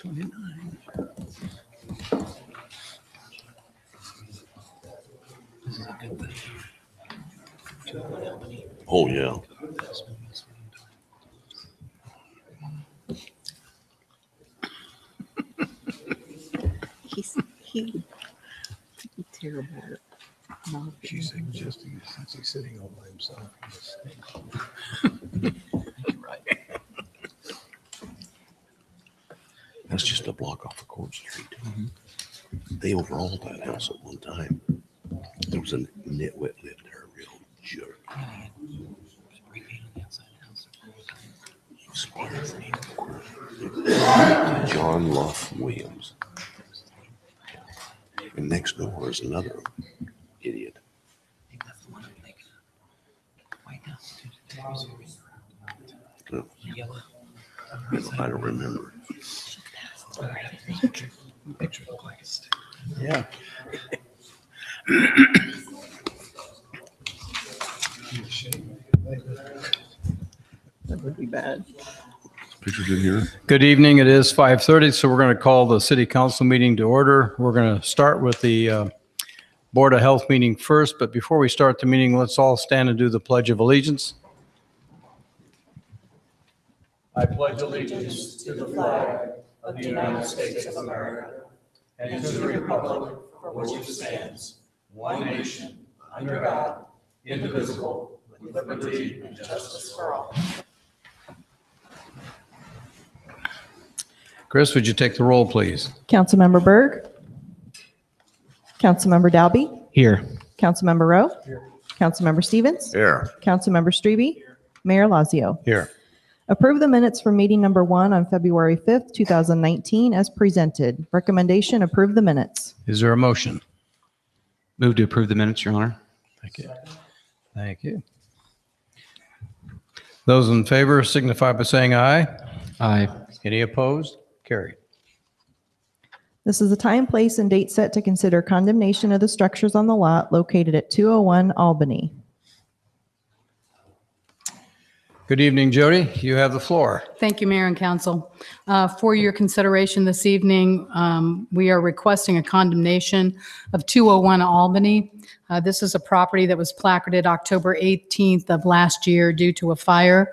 29. This is a good thing. Albany. Oh, yeah. He's terrible at not She's suggesting since he's sitting all by himself. Right. That's just a block off of Court Street. They overhauled that house at one time. There was a nitwit lived there, a real jerk. John Luff Williams. And next door is another idiot. I don't remember. Picture look like a stick. Yeah. That would be bad. Pictures in here. Good evening. It is 5:30, so we're going to call the city council meeting to order. We're going to start with the Board of Health meeting first, but before we start the meeting, let's all stand and do the Pledge of Allegiance. I pledge allegiance to the flag of the United States of America and to the republic for which it stands, one nation, under God, indivisible, with liberty and justice for all. Chris, would you take the roll, please? Councilmember Berg. Councilmember Dalby. Here. Councilmember Rowe. Here. Councilmember Stevens. Here. Councilmember Strebe. Here. Mayor Lazio. Here. Approve the minutes for meeting number 1 on February 5th, 2019 as presented. Recommendation, approve the minutes. Is there a motion? Move to approve the minutes, Your Honor. Thank you. Thank you. Those in favor signify by saying aye. Aye. Any opposed? Carried. This is the time, place, and date set to consider condemnation of the structures on the lot located at 201 Albany. Good evening, Jody. You have the floor. Thank you, Mayor and Council. For your consideration this evening, we are requesting a condemnation of 201 Albany. This is a property that was placarded October 18th of last year due to a fire.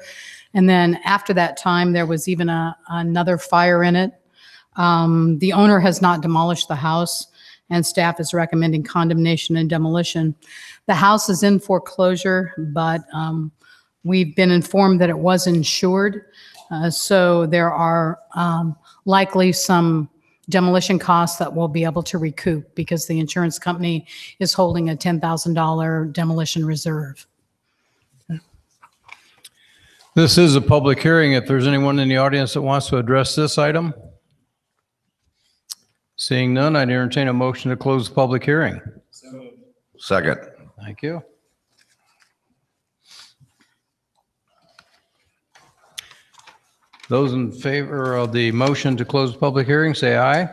And then after that time, there was even another fire in it. The owner has not demolished the house, and staff is recommending condemnation and demolition. The house is in foreclosure, but we've been informed that it was insured. So there are likely some demolition costs that we'll be able to recoup because the insurance company is holding a $10,000 demolition reserve. This is a public hearing. If there's anyone in the audience that wants to address this item. Seeing none, I'd entertain a motion to close the public hearing. Second. Thank you. Those in favor of the motion to close the public hearing, say aye.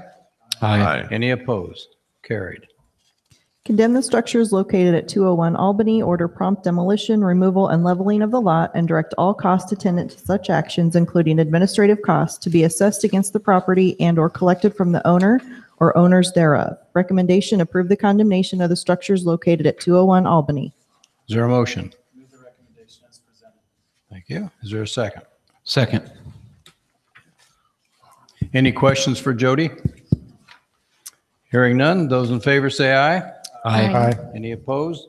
Aye. Any opposed? Carried. Condemn the structures located at 201 Albany, order prompt demolition, removal, and leveling of the lot, and direct all costs attendant to such actions, including administrative costs, to be assessed against the property and/or collected from the owner or owners thereof. Recommendation, approve the condemnation of the structures located at 201 Albany. Is there a motion? Move the recommendation as presented. Thank you. Is there a second? Second. Any questions for Jody? Hearing none, those in favor say aye. Aye. Any opposed?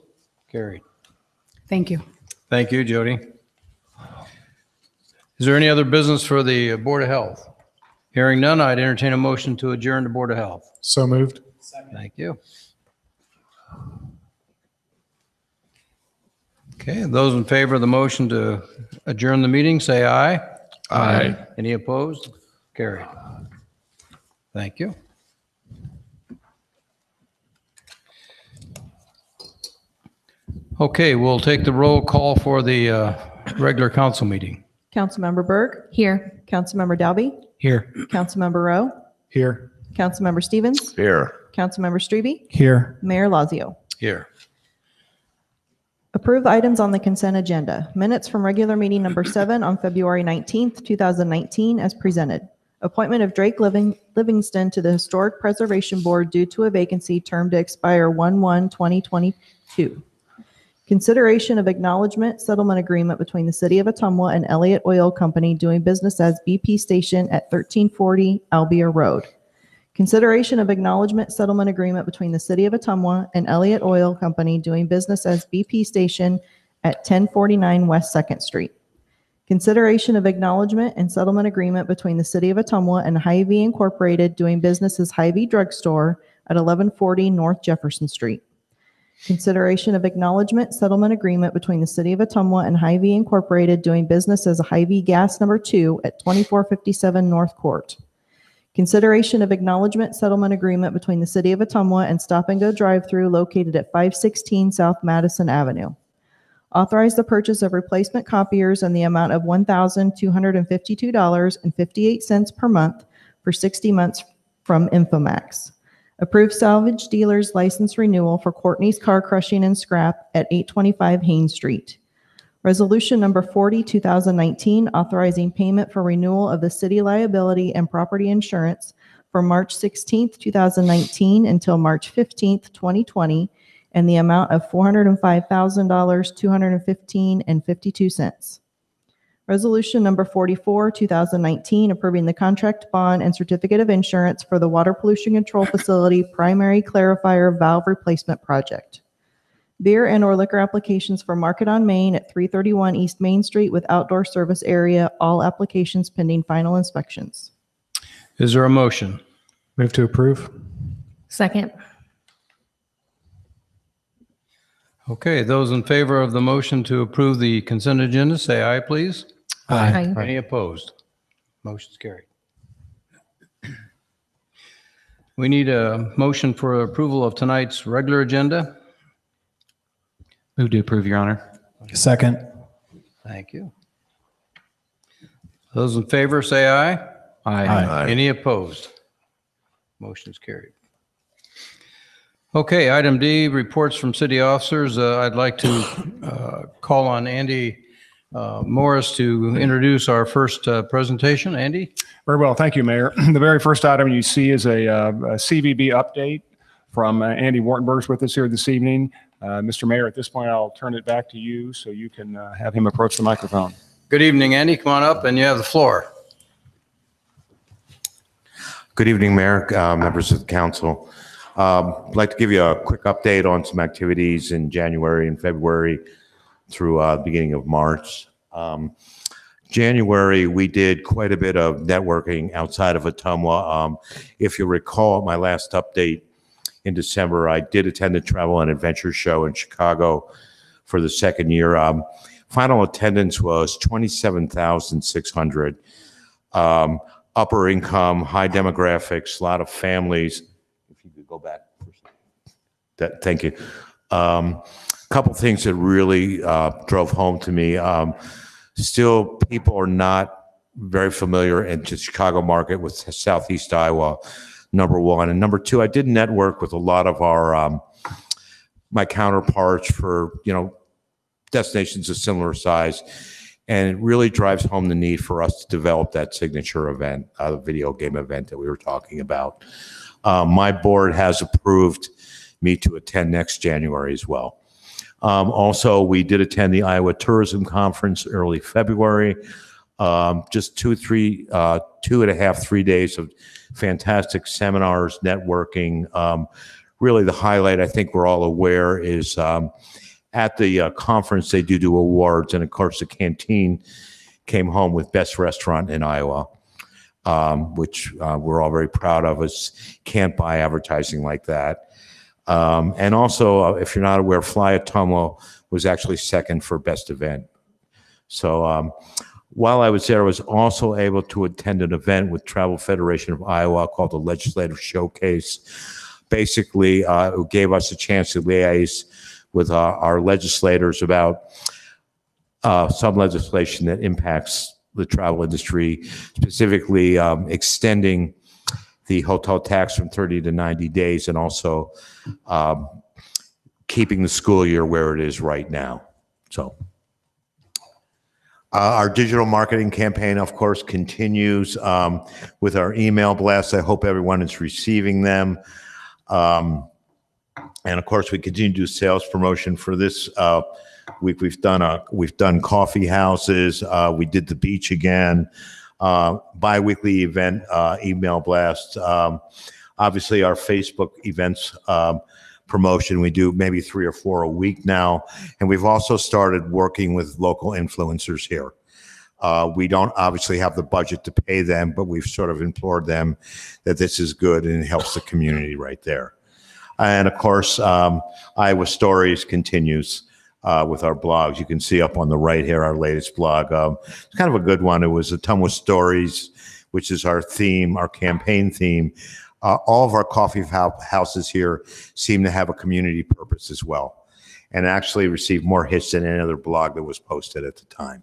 Carried. Thank you. Thank you, Jody. Is there any other business for the Board of Health? Hearing none, I'd entertain a motion to adjourn the Board of Health. So moved. Thank you. Okay, those in favor of the motion to adjourn the meeting, say aye. Aye. Any opposed? Carried. Thank you. Okay, we'll take the roll call for the regular council meeting. Councilmember Berg. Here. Councilmember Dalby. Here. Councilmember Rowe. Here. Councilmember Stevens. Here. Councilmember Strebe. Here. Mayor Lazio. Here. Approve items on the consent agenda. Minutes from regular meeting number 7 on February 19th, 2019 as presented. Appointment of Drake Livingston to the Historic Preservation Board due to a vacancy, term to expire 1/1/2022. Consideration of acknowledgement settlement agreement between the City of Ottumwa and Elliott Oil Company doing business as BP Station at 1340 Albia Road. Consideration of acknowledgement settlement agreement between the City of Ottumwa and Elliott Oil Company doing business as BP Station at 1049 West 2nd Street. Consideration of acknowledgement and settlement agreement between the City of Ottumwa and Hy-Vee Incorporated doing business as Hy-Vee Drugstore at 1140 North Jefferson Street. Consideration of acknowledgement settlement agreement between the City of Ottumwa and Hy-Vee Incorporated doing business as Hy-Vee Gas Number 2 at 2457 North Court. Consideration of acknowledgement settlement agreement between the City of Ottumwa and Stop and Go Drive-Thru located at 516 South Madison Avenue. Authorize the purchase of replacement copiers in the amount of $1,252.58 per month for 60 months from Infomax. Approve salvage dealer's license renewal for Courtney's Car Crushing and Scrap at 825 Haynes Street. Resolution number 40, 2019, authorizing payment for renewal of the city liability and property insurance for March 16th, 2019 until March 15th, 2020, and the amount of $405,215.52. Resolution number 44, 2019, approving the contract bond and certificate of insurance for the Water Pollution Control Facility Primary Clarifier Valve Replacement Project. Beer and/or liquor applications for Market on Main at 331 East Main Street with outdoor service area, all applications pending final inspections. Is there a motion? Move to approve. Second. Okay, those in favor of the motion to approve the consent agenda, say aye, please. Aye. Any opposed? Motion's carried. We need a motion for approval of tonight's regular agenda. Move to approve, Your Honor. Second. Thank you. Those in favor, say aye. Aye. Any opposed? Motion's carried. Okay, item D, reports from city officers. I'd like to call on Andy Morris to introduce our first presentation. Andy? Very well. Thank you, Mayor. The very first item you see is a CVB update from Andy Wartenberg's with us here this evening. Mr. Mayor, at this point, I'll turn it back to you so you can have him approach the microphone. Good evening, Andy. Come on up and you have the floor. Good evening, Mayor, members of the council. I'd like to give you a quick update on some activities in January and February through the beginning of March. January, we did quite a bit of networking outside of Ottumwa. If you recall, my last update in December, I did attend the Travel and Adventure Show in Chicago for the second year. Final attendance was 27,600. Upper income, high demographics, a lot of families. If you could go back. Thank you. Couple things that really drove home to me. Still, people are not very familiar in the Chicago market with Southeast Iowa, number one. And number two, I did network with a lot of our my counterparts for, destinations of similar size. And it really drives home the need for us to develop that signature event, the video game event that we were talking about. My board has approved me to attend next January as well. Also, we did attend the Iowa Tourism Conference early February. Just 3 days of fantastic seminars, networking. Really the highlight, I think we're all aware, is at the conference, they do awards. And of course, the canteen came home with best restaurant in Iowa, which we're all very proud of. Us can't buy advertising like that. And also, if you're not aware, Fly Ottumwa was actually second for best event. So while I was there, I was also able to attend an event with Travel Federation of Iowa called the Legislative Showcase. Basically, it gave us a chance to liaise with our legislators about some legislation that impacts the travel industry, specifically extending the hotel tax from 30 to 90 days and also keeping the school year where it is right now. So Our digital marketing campaign, of course, continues with our email blasts. I hope everyone is receiving them. And of course, we continue to do sales promotion for this week. We've done coffee houses. We did the beach again. Bi-weekly event email blasts. Obviously, our Facebook events promotion. We do maybe 3 or 4 a week now. And we've also started working with local influencers here. We don't obviously have the budget to pay them, but we've sort of implored them that this is good and it helps the community right there. And of course, Iowa Stories continues with our blogs. You can see up on the right here our latest blog. It's kind of a good one. It was Ottumwa Stories, which is our theme, our campaign theme. All of our coffee houses here seem to have a community purpose as well, and actually received more hits than any other blog that was posted at the time.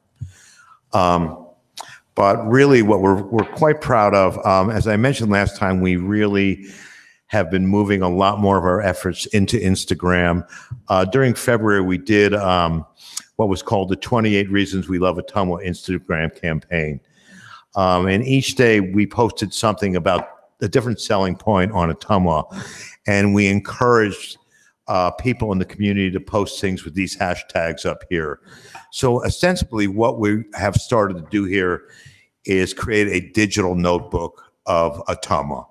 But really what we're quite proud of, as I mentioned last time, we really have been moving a lot more of our efforts into Instagram. During February, we did what was called the 28 Reasons We Love Ottumwa Instagram campaign. And each day we posted something about a different selling point on Ottumwa, and we encouraged people in the community to post things with these hashtags up here. So ostensibly what we have started to do here is create a digital notebook of Ottumwa.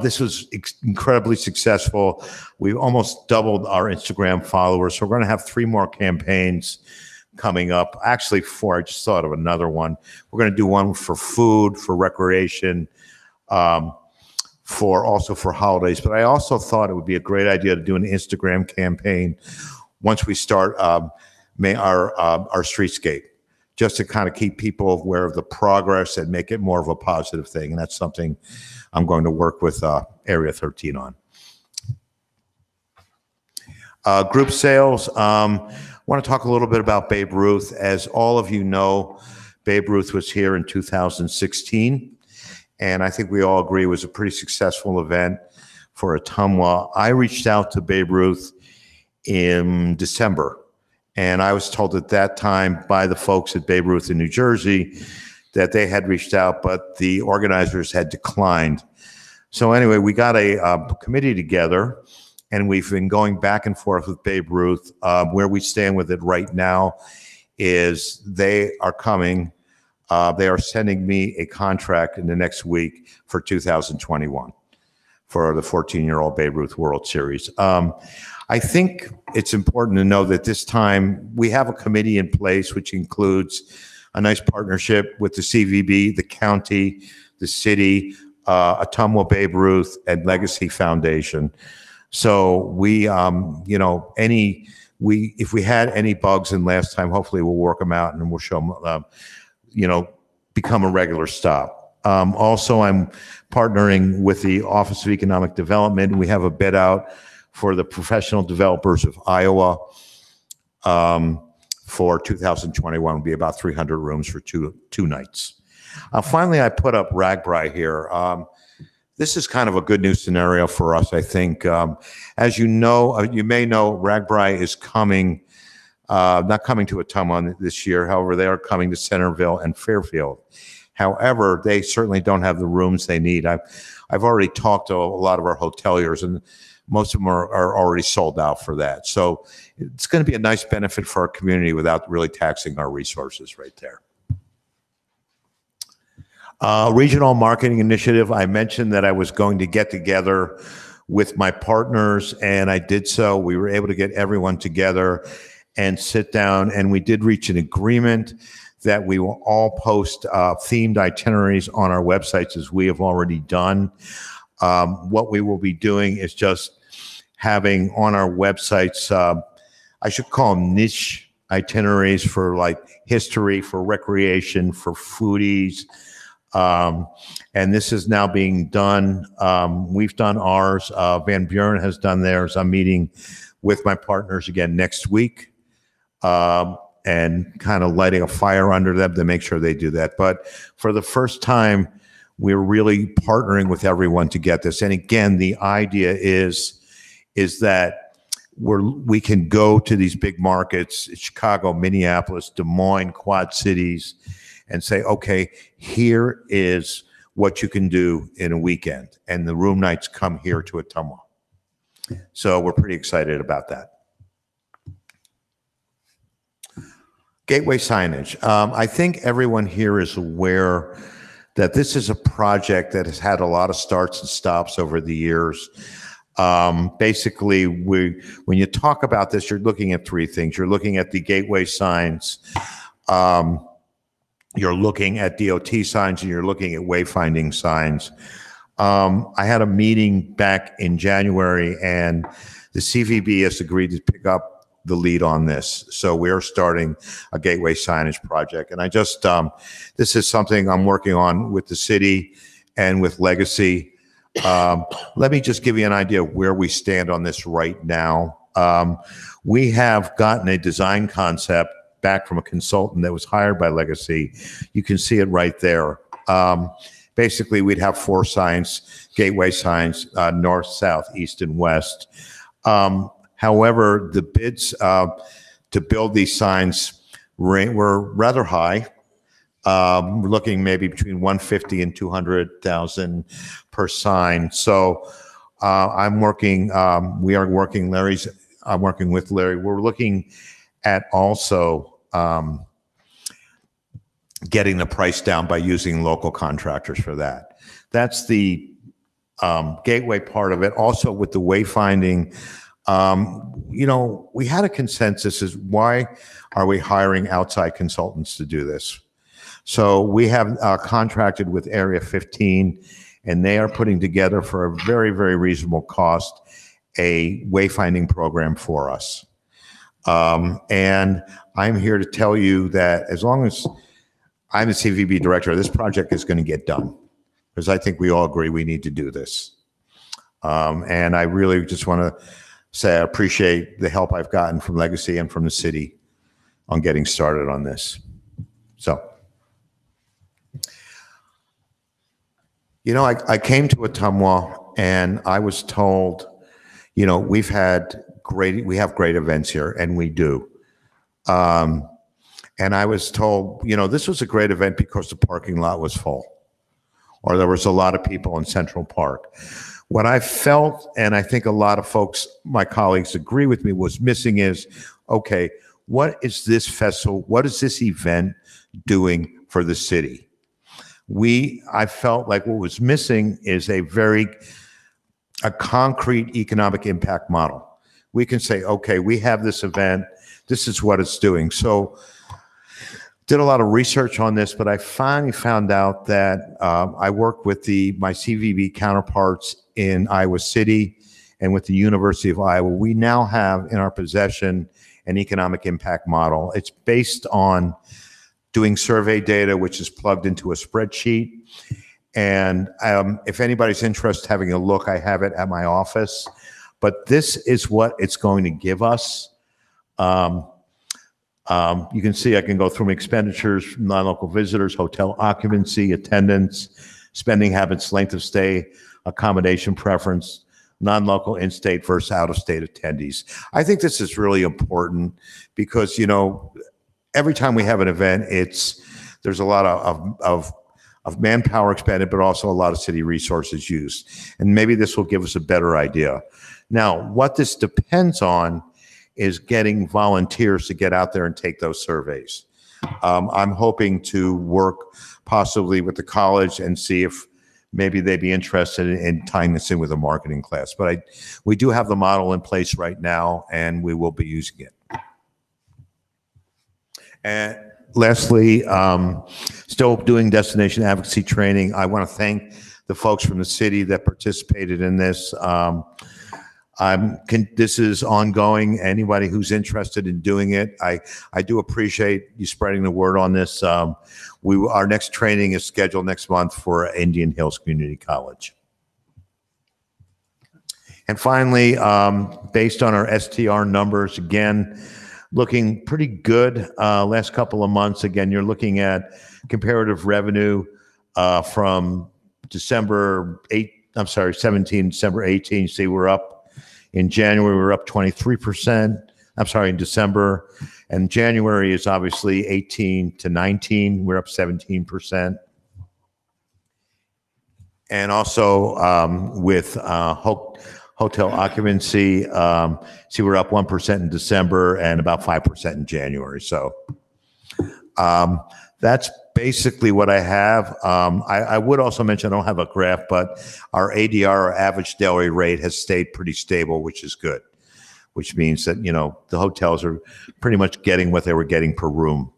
This was incredibly successful. We've almost doubled our Instagram followers. So we're going to have 3 more campaigns coming up. Actually 4, I just thought of another one. We're going to do one for food, for recreation, also for holidays. But I also thought it would be a great idea to do an Instagram campaign once we start our streetscape, just to kind of keep people aware of the progress and make it more of a positive thing. And that's something I'm going to work with Area 13 on. Group sales. I want to talk a little bit about Babe Ruth. As all of you know, Babe Ruth was here in 2016. And I think we all agree it was a pretty successful event for Ottumwa. I reached out to Babe Ruth in December, and I was told at that time by the folks at Babe Ruth in New Jersey that they had reached out, but the organizers had declined. So anyway, we got a committee together, and we've been going back and forth with Babe Ruth. Where we stand with it right now is they are coming. They are sending me a contract in the next week for 2021 for the 14-year-old Babe Ruth World Series. I think it's important to know that this time we have a committee in place, which includes a nice partnership with the CVB, the county, the city, Ottumwa Babe Ruth, and Legacy Foundation. So we, if we had any bugs in last time, hopefully we'll work them out and we'll show them. Become a regular stop. Also, I'm partnering with the Office of Economic Development. We have a bid out for the Professional Developers of Iowa for 2021. It'll be about 300 rooms for two nights. Finally, I put up Ragbri here. This is kind of a good news scenario for us, I think. As you know, you may know, Ragbri is coming. Not coming to Ottumwa this year. However, they are coming to Centerville and Fairfield. However, they certainly don't have the rooms they need. I've already talked to a lot of our hoteliers, and most of them are already sold out for that. So it's going to be a nice benefit for our community without really taxing our resources right there. Regional marketing initiative. I mentioned that I was going to get together with my partners, and I did so. We were able to get everyone together and sit down, and we did reach an agreement that we will all post themed itineraries on our websites, as we have already done. What we will be doing is just having on our websites, I should call them niche itineraries for like history, for recreation, for foodies. And this is now being done. We've done ours. Van Buren has done theirs. I'm meeting with my partners again next week. And kind of lighting a fire under them to make sure they do that. But for the first time, we're really partnering with everyone to get this. And again, the idea is that we can go to these big markets, Chicago, Minneapolis, Des Moines, Quad Cities, and say, okay, here is what you can do in a weekend. And the room nights come here to Ottumwa. So we're pretty excited about that. Gateway signage. I think everyone here is aware that this is a project that has had a lot of starts and stops over the years. Basically, when you talk about this, you're looking at three things. You're looking at the gateway signs, you're looking at DOT signs, and you're looking at wayfinding signs. I had a meeting back in January, and the CVB has agreed to pick up the lead on this. So we're starting a gateway signage project. And I just, this is something I'm working on with the city and with Legacy. Let me just give you an idea of where we stand on this right now. We have gotten a design concept back from a consultant that was hired by Legacy. You can see it right there. Basically, we'd have 4 signs, gateway signs, north, south, east, and west. However, the bids to build these signs were rather high. We're looking maybe between 150 and 200,000 per sign. So I'm working, we are working, I'm working with Larry. We're looking at also getting the price down by using local contractors for that. That's the gateway part of it. Also with the wayfinding, you know, we had a consensus is why are we hiring outside consultants to do this? So we have contracted with Area 15, and they are putting together for a very, very reasonable cost a wayfinding program for us. And I'm here to tell you that as long as I'm the CVB director, this project is going to get done, because I think we all agree we need to do this. And I really just want to say I appreciate the help I've gotten from Legacy and from the city on getting started on this. So, you know, I came to Ottumwa and I was told, you know, we have great events here, and we do. And I was told, you know, this was a great event because the parking lot was full, or there was a lot of people in Central Park. What I felt, and I think a lot of folks, my colleagues agree with me, was missing is, okay, what is this festival, what is this event doing for the city? I felt like what was missing is a concrete economic impact model. We can say, okay, we have this event, this is what it's doing. So did a lot of research on this, but I finally found out that I worked with my CVB counterparts in Iowa City and with the University of Iowa. We now have in our possession an economic impact model. It's based on doing survey data, which is plugged into a spreadsheet. And if anybody's interested in having a look, I have it at my office. But this is what it's going to give us. You can see I can go through expenditures, non-local visitors, hotel occupancy, attendance, spending habits, length of stay, accommodation preference, non-local in-state versus out-of-state attendees. I think this is really important because, you know, every time we have an event, there's a lot of manpower expended, but also a lot of city resources used. And maybe this will give us a better idea. Now, what this depends on is getting volunteers to get out there and take those surveys. I'm hoping to work possibly with the college and see if maybe they'd be interested in tying this in with a marketing class. But we do have the model in place right now, and we will be using it. And lastly, still doing destination advocacy training. I want to thank the folks from the city that participated in this. This is ongoing. Anybody who's interested in doing it, I do appreciate you spreading the word on this. Our next training is scheduled next month for Indian Hills Community College. And finally, based on our STR numbers, again, looking pretty good last couple of months. Again, you're looking at comparative revenue from December 17, December 18. See, we're up In January, we were up 23%. I'm sorry, in December. And January is obviously 18 to 19. We're up 17%. And also with hotel occupancy, see, we're up 1% in December and about 5% in January. So that's basically what I have. I would also mention, I don't have a graph, but our ADR, our average daily rate, has stayed pretty stable, which is good, which means that, the hotels are pretty much getting what they were getting per room,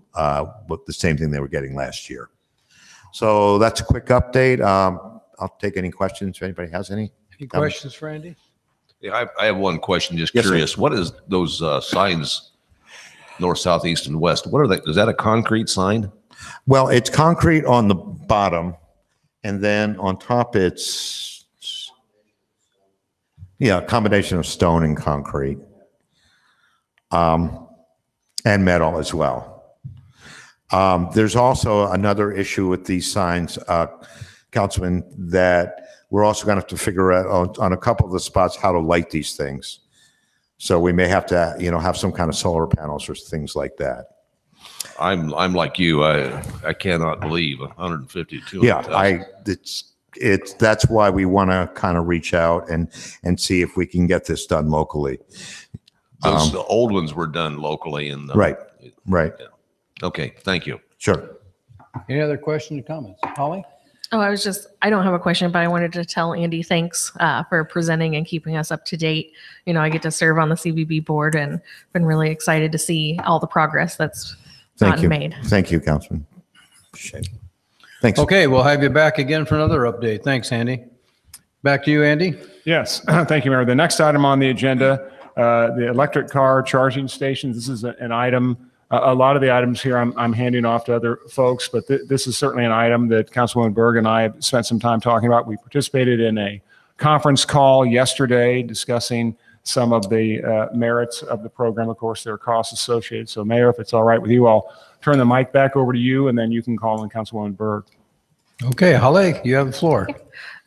with the same thing they were getting last year. So that's a quick update. I'll take any questions if anybody has any. Any questions for Andy? Yeah, I have one question, just Yes, sir. curious. What is those signs, north, south, east, and west? What are they? Is that a concrete sign? Well, it's concrete on the bottom, and then on top it's, a combination of stone and concrete, and metal as well. There's also another issue with these signs, Councilman, that we're also going to have to figure out on a couple of the spots how to light these things. So we may have to, have some kind of solar panels or things like that. I'm like you. I cannot believe 150 to 200,000. Yeah, that's why we want to kind of reach out and see if we can get this done locally. Those the old ones were done locally, and Right. Yeah. Okay, thank you. Sure. Any other questions or comments? Holly? Oh, I don't have a question, but I wanted to tell Andy thanks for presenting and keeping us up to date. I get to serve on the CVB board and been really excited to see all the progress that's gotten made. Thank you, Councilman. Appreciate it. Thanks. Okay, we'll have you back again for another update. Thanks, Andy. Back to you, Andy. Yes, thank you, Mayor. The next item on the agenda, the electric car charging stations. This is an item. A lot of the items here I'm handing off to other folks, but this is certainly an item that Councilwoman Berg and I have spent some time talking about. We participated in a conference call yesterday discussing some of the merits of the program. Of course, there are costs associated. So, Mayor, if it's all right with you, I'll turn the mic back over to you, and then you can call in Councilwoman Berg. Okay, Holly, you have the floor.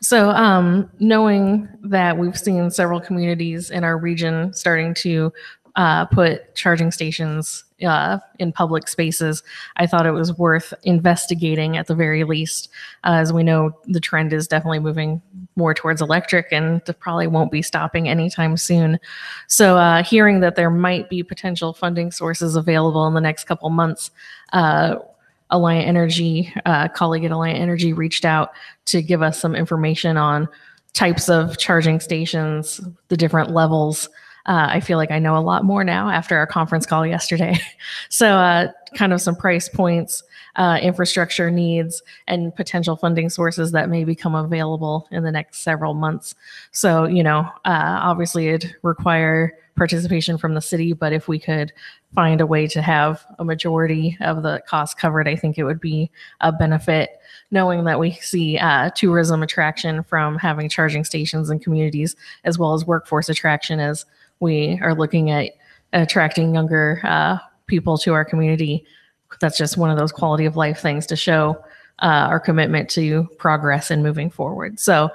So knowing that we've seen several communities in our region starting to put charging stations in public spaces, I thought it was worth investigating at the very least. As we know, the trend is definitely moving more towards electric and probably won't be stopping anytime soon. So hearing that there might be potential funding sources available in the next couple months, Alliant Energy, colleague at Alliant Energy reached out to give us some information on types of charging stations, the different levels. I feel like I know a lot more now after our conference call yesterday. So kind of some price points, infrastructure needs, and potential funding sources that may become available in the next several months. So, obviously it'd require participation from the city, but if we could find a way to have a majority of the cost covered, I think it would be a benefit, knowing that we see tourism attraction from having charging stations in communities, as well as workforce attraction as we are looking at attracting younger people to our community. That's just one of those quality of life things to show our commitment to progress and moving forward. So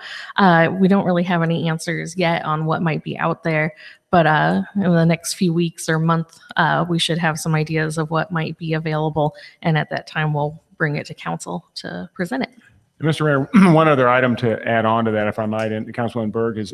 we don't really have any answers yet on what might be out there, but in the next few weeks or month, we should have some ideas of what might be available. And at that time, we'll bring it to council to present it. Mr. Mayor, one other item to add on to that, if I might, and Councilwoman Berg has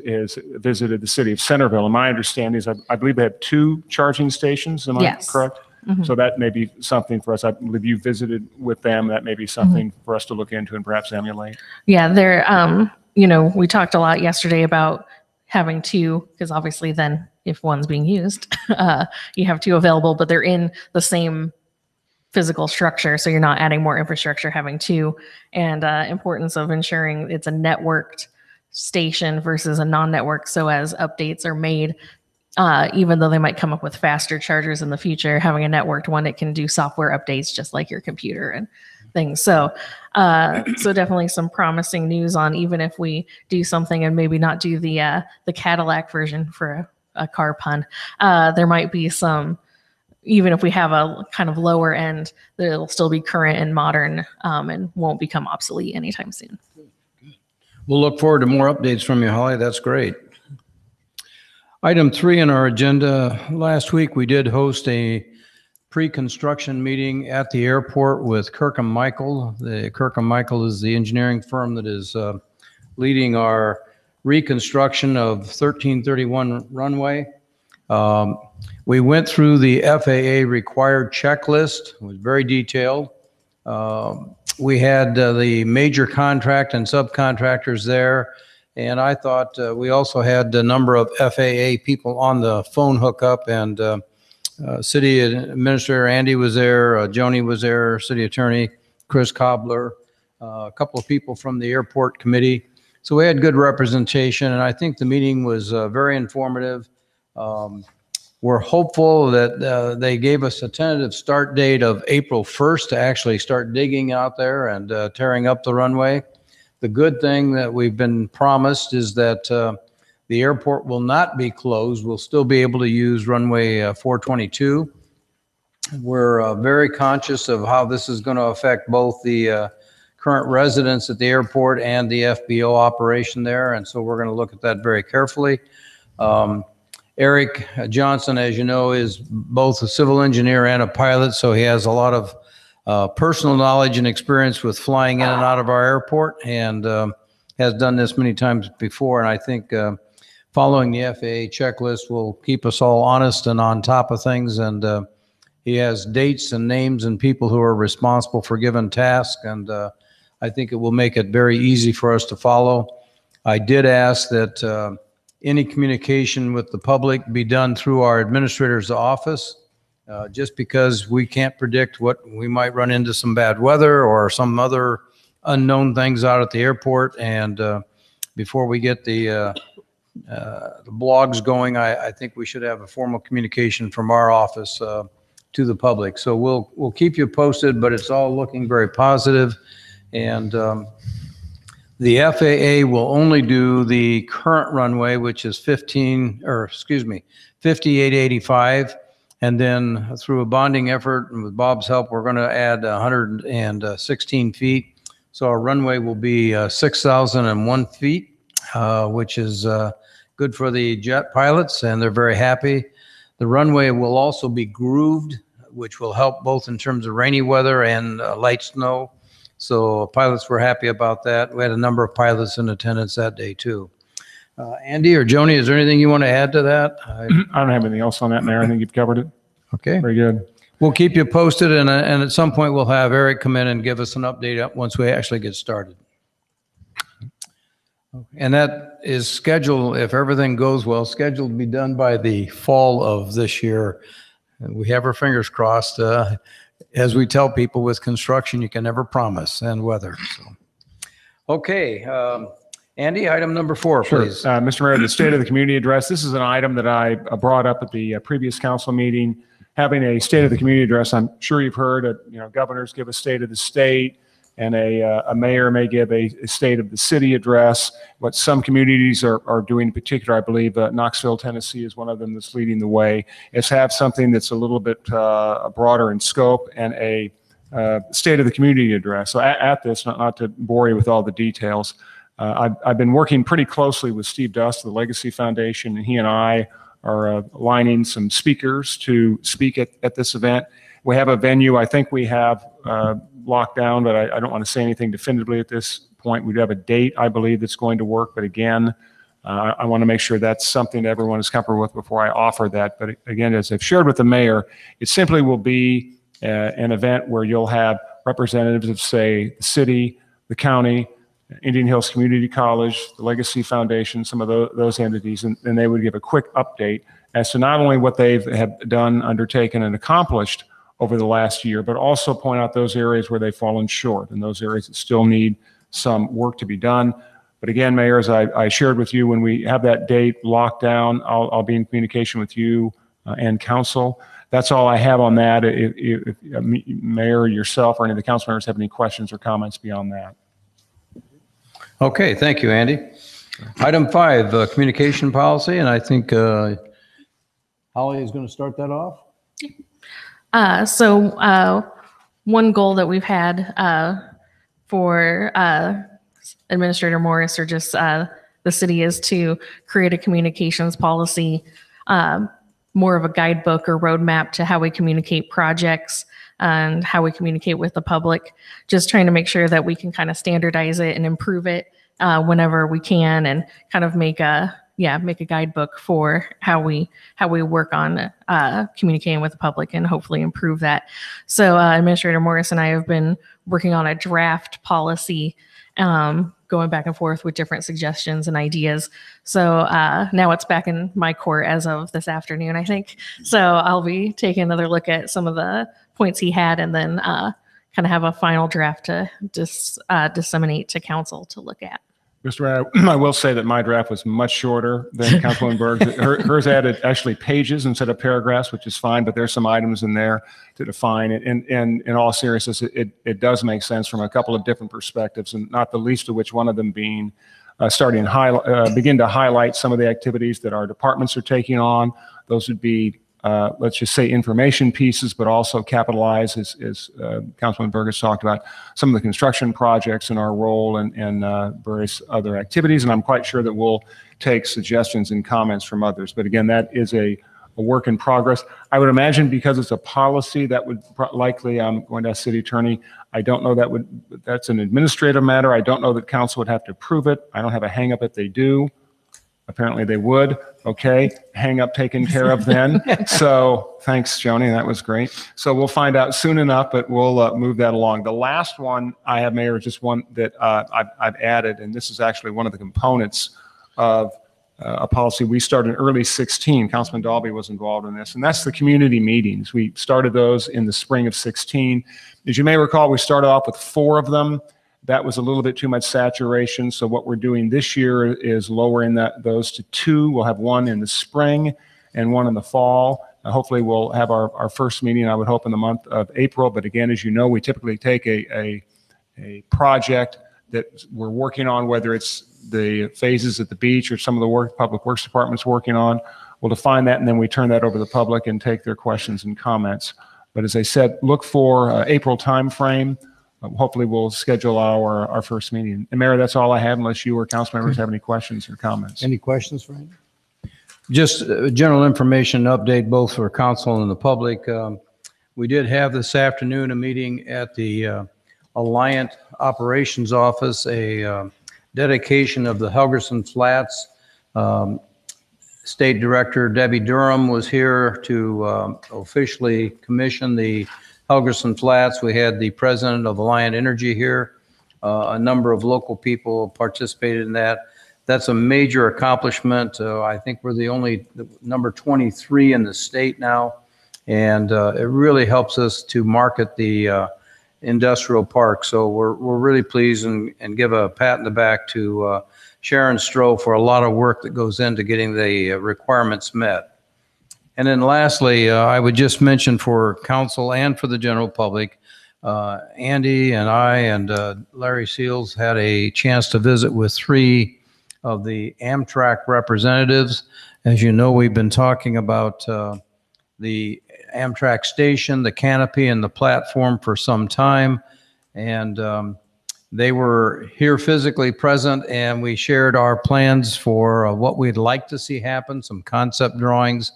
visited the city of Centerville. And my understanding is I believe they have 2 charging stations. Am I correct? Mm-hmm. So that may be something for us. I believe you visited with them. That may be something for us to look into and perhaps emulate. Yeah, they're, we talked a lot yesterday about having 2, because obviously then if one's being used, you have 2 available, but they're in the same physical structure. So you're not adding more infrastructure, having 2, and importance of ensuring it's a networked station versus a non-network. So as updates are made, even though they might come up with faster chargers in the future, having a networked one, it can do software updates just like your computer and things. So, so definitely some promising news on, even if we do something and maybe not do the Cadillac version for a car pun, there might be some, even if we have a kind of lower end, it'll still be current and modern, and won't become obsolete anytime soon. We'll look forward to more updates from you, Holly. That's great. Item 3 on our agenda, last week we did host a pre-construction meeting at the airport with Kirkham Michael. Kirkham Michael is the engineering firm that is leading our reconstruction of 1331 runway. We went through the FAA required checklist. It was very detailed. We had the major contract and subcontractors there, and I thought we also had a number of FAA people on the phone hookup, and City Administrator Andy was there, Joni was there, City Attorney Chris Cobbler, a couple of people from the airport committee. So we had good representation, and I think the meeting was very informative. We're hopeful that they gave us a tentative start date of April 1st to actually start digging out there and tearing up the runway. The good thing that we've been promised is that the airport will not be closed. We'll still be able to use runway 422. We're very conscious of how this is going to affect both the current residents at the airport and the FBO operation there, and so we're going to look at that very carefully. Eric Johnson, as you know, is both a civil engineer and a pilot, so he has a lot of personal knowledge and experience with flying in and out of our airport, and has done this many times before. And I think following the FAA checklist will keep us all honest and on top of things. And he has dates and names and people who are responsible for given tasks, and I think it will make it very easy for us to follow. I did ask that any communication with the public be done through our administrator's office, just because we can't predict what we might run into, some bad weather or some other unknown things out at the airport. And before we get the blogs going, I think we should have a formal communication from our office to the public. So we'll keep you posted, but it's all looking very positive. And the FAA will only do the current runway, which is 5885. And then through a bonding effort and with Bob's help, we're going to add 116 feet. So our runway will be 6,001 feet, which is good for the jet pilots, and they're very happy. The runway will also be grooved, which will help both in terms of rainy weather and light snow. So pilots were happy about that. We had a number of pilots in attendance that day too. Andy or Joni, is there anything you want to add to that? I don't have anything else on that, Mayor. I think you've covered it. Okay. Very good. We'll keep you posted, and at some point we'll have Eric come in and give us an update once we actually get started. And that is scheduled, if everything goes well, scheduled to be done by the fall of this year. And we have our fingers crossed. As we tell people with construction, you can never promise, and weather. So. Okay, Andy, item number 4, Sure. please. Mr. Mayor, the State of the Community Address. This is an item that I brought up at the previous council meeting. Having a State of the Community Address, I'm sure you've heard, governors give a State of the State, and a mayor may give a State of the City address. What some communities are doing in particular, I believe Knoxville, Tennessee is one of them that's leading the way, is have something that's a little bit broader in scope and a State of the Community address. So at this, not to bore you with all the details, I've been working pretty closely with Steve Dust of the Legacy Foundation, and he and I are aligning some speakers to speak at this event. We have a venue I think we have locked down, but I don't want to say anything definitively at this point. We do have a date, I believe, that's going to work, but again, I want to make sure that's something that everyone is comfortable with before I offer that. But again, as I've shared with the mayor, it simply will be an event where you'll have representatives of, say, the city, the county, Indian Hills Community College, the Legacy Foundation, some of those entities, and they would give a quick update as to not only what they've done, undertaken, and accomplished over the last year, but also point out those areas where they've fallen short and those areas that still need some work to be done. But again, Mayor, as I shared with you, when we have that date locked down, I'll be in communication with you and council. That's all I have on that. If Mayor, yourself, or any of the council members have any questions or comments beyond that. Okay, thank you, Andy. Item 5, communication policy, and I think Holly is going to start that off. One goal that we've had for Administrator Morris, or just the city is to create a communications policy, more of a guidebook or roadmap to how we communicate projects and how we communicate with the public, just trying to make sure that we can kind of standardize it and improve it whenever we can, and kind of make a guidebook for how we work on communicating with the public and hopefully improve that. So Administrator Morris and I have been working on a draft policy, going back and forth with different suggestions and ideas. So now it's back in my court as of this afternoon, I think. So I'll be taking another look at some of the points he had, and then kind of have a final draft to disseminate to council to look at. Mr. Mayor, I will say that my draft was much shorter than Councilwoman Berg's. Hers added actually pages instead of paragraphs, which is fine, but there's some items in there to define it. And in all seriousness, it does make sense from a couple of different perspectives, and not the least of which one of them being begin to highlight some of the activities that our departments are taking on. Those would be, let's just say, information pieces, but also capitalize, as Councilman Berg has talked about, some of the construction projects and our role and various other activities. And I'm quite sure that we'll take suggestions and comments from others. But again, that is a work in progress. I would imagine because it's a policy that would likely, I'm going to ask City Attorney, I don't know that's an administrative matter. I don't know that council would have to approve it. I don't have a hang up if they do. Apparently they would. Okay, hang up taken care of then. So thanks, Joni, that was great. So we'll find out soon enough, but we'll move that along. The last one I have, Mayor, is just one that I've added, and this is actually one of the components of a policy we started in early 16. Councilman Dalby was involved in this, and that's the community meetings. We started those in the spring of 16. As you may recall, we started off with 4 of them. That was a little bit too much saturation. So what we're doing this year is lowering those to 2. We'll have 1 in the spring and 1 in the fall. Hopefully we'll have our first meeting, I would hope, in the month of April. But again, as you know, we typically take a project that we're working on, whether it's the phases at the beach or some of the Public Works Department's working on. We'll define that, and then we turn that over to the public and take their questions and comments. But as I said, look for April timeframe. Hopefully we'll schedule our first meeting. And Mayor, that's all I have, unless you or council members have any questions or comments. Any questions, Frank? Just general information update both for council and the public. We did have this afternoon a meeting at the Alliant Operations Office, a dedication of the Helgerson Flats. State Director Debbie Durham was here to officially commission the Helgerson Flats. We had the president of Alliant Energy here. A number of local people participated in that. That's a major accomplishment. I think we're the number 23 in the state now. And it really helps us to market the industrial park. So we're really pleased and give a pat in the back to Sharon Stroh for a lot of work that goes into getting the requirements met. And then lastly, I would just mention for council and for the general public, Andy and I and Larry Seals had a chance to visit with 3 of the Amtrak representatives. As you know, we've been talking about the Amtrak station, the canopy, and the platform for some time. And they were here physically present, and we shared our plans for what we'd like to see happen, some concept drawings.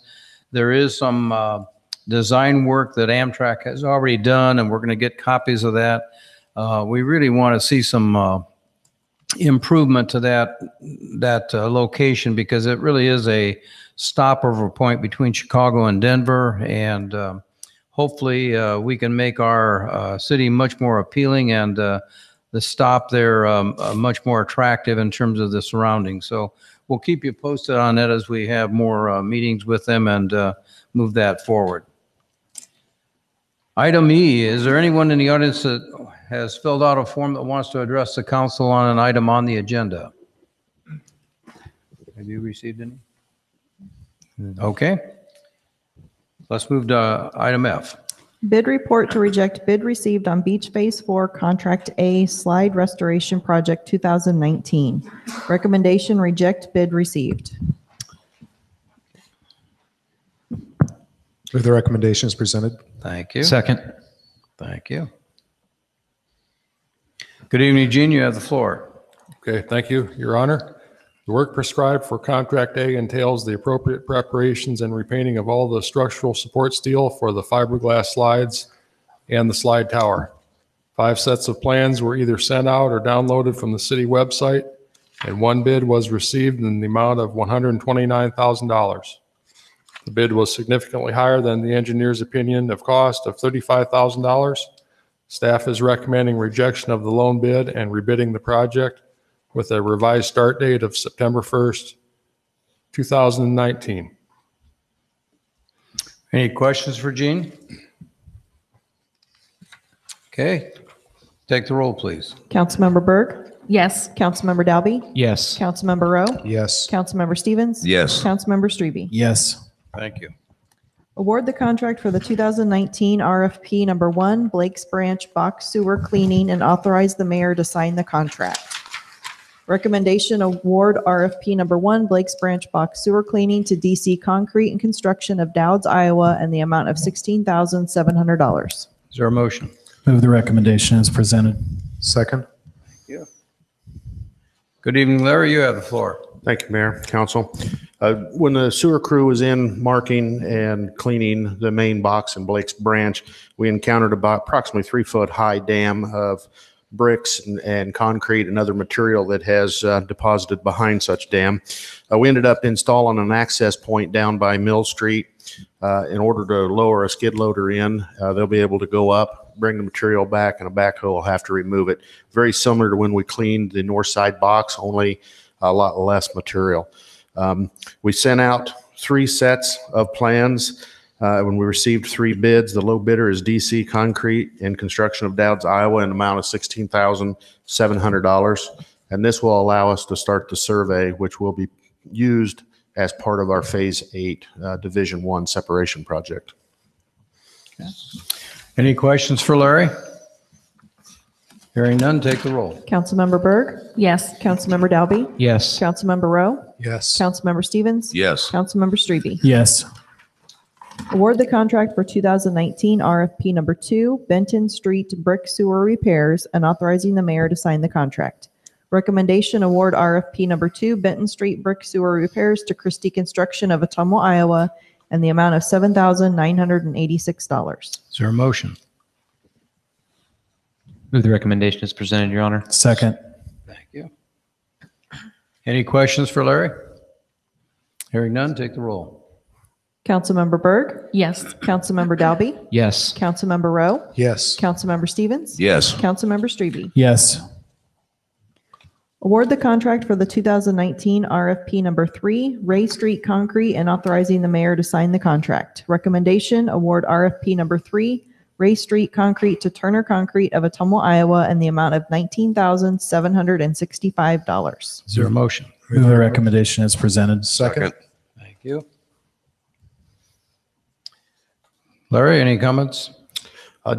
There is some design work that Amtrak has already done, and we're going to get copies of that. We really want to see some improvement to that location, because it really is a stopover point between Chicago and Denver, and hopefully we can make our city much more appealing and the stop there much more attractive in terms of the surroundings. So we'll keep you posted on that as we have more meetings with them and move that forward. Item E, is there anyone in the audience that has filled out a form that wants to address the council on an item on the agenda? Have you received any? Okay. Let's move to item F. Bid report to reject bid received on Beach Phase 4 Contract A Slide Restoration Project 2019. Recommendation, reject bid received. Move the recommendations presented. Thank you. Second. Thank you. Good evening, Gene. You have the floor. Okay, thank you, Your Honor. The work prescribed for Contract A entails the appropriate preparations and repainting of all the structural support steel for the fiberglass slides and the slide tower. 5 sets of plans were either sent out or downloaded from the city website, and 1 bid was received in the amount of $129,000. The bid was significantly higher than the engineer's opinion of cost of $35,000. Staff is recommending rejection of the loan bid and rebidding the project with a revised start date of September 1st, 2019. Any questions for Gene? Okay, take the roll, please. Councilmember Berg, Yes. Councilmember Dalby, Yes. Councilmember Rowe, Yes. Councilmember Stevens. Yes. Councilmember Strebe. Yes. Thank you. Award the contract for the 2019 RFP number 1, Blake's Branch Box Sewer Cleaning, and authorize the mayor to sign the contract. Recommendation, award RFP number 1, Blake's Branch Box Sewer Cleaning to DC Concrete and Construction of Dowds, Iowa, and the amount of $16,700. Is there a motion? Move the recommendation as presented. Second. Good evening, Larry. You have the floor. Thank you, Mayor, Council. When the sewer crew was in marking and cleaning the main box in Blake's Branch, we encountered about approximately 3-foot high dam of bricks and concrete and other material that has deposited behind such dam. We ended up installing an access point down by Mill Street in order to lower a skid loader in. They'll be able to go up, bring the material back, and a backhoe will have to remove it. Very similar to when we cleaned the north side box, only a lot less material. We sent out 3 sets of plans when we received 3 bids. The low bidder is DC Concrete and Construction of Dowds, Iowa, in an amount of $16,700. And this will allow us to start the survey, which will be used as part of our Phase 8 Division 1 separation project. Any questions for Larry? Hearing none, take the roll. Councilmember Berg, Yes. Councilmember Dalby, Yes. Councilmember Rowe, Yes. Councilmember Stevens. Yes. Councilmember Strebe. Yes. Award the contract for 2019 RFP number 2, Benton Street Brick Sewer Repairs, and authorizing the mayor to sign the contract. Recommendation, award RFP number 2, Benton Street Brick Sewer Repairs to Christie Construction of Ottumwa, Iowa, and the amount of $7,986. Is there a motion? Move the recommendation as presented, Your Honor. Second. Thank you. Any questions for Larry? Hearing none, take the roll. Councilmember Berg, Yes. Councilmember Dalby, Yes. Councilmember Rowe, Yes. Councilmember Stevens. Yes. Councilmember Strebe. Yes. Award the contract for the 2019 RFP number 3, Ray Street Concrete, and authorizing the mayor to sign the contract. Recommendation, award RFP number 3, Ray Street Concrete to Turner Concrete of Ottumwa, Iowa, and the amount of $19,765. Is there a motion? Move the recommendation as presented. Second. Thank you. Larry, any comments?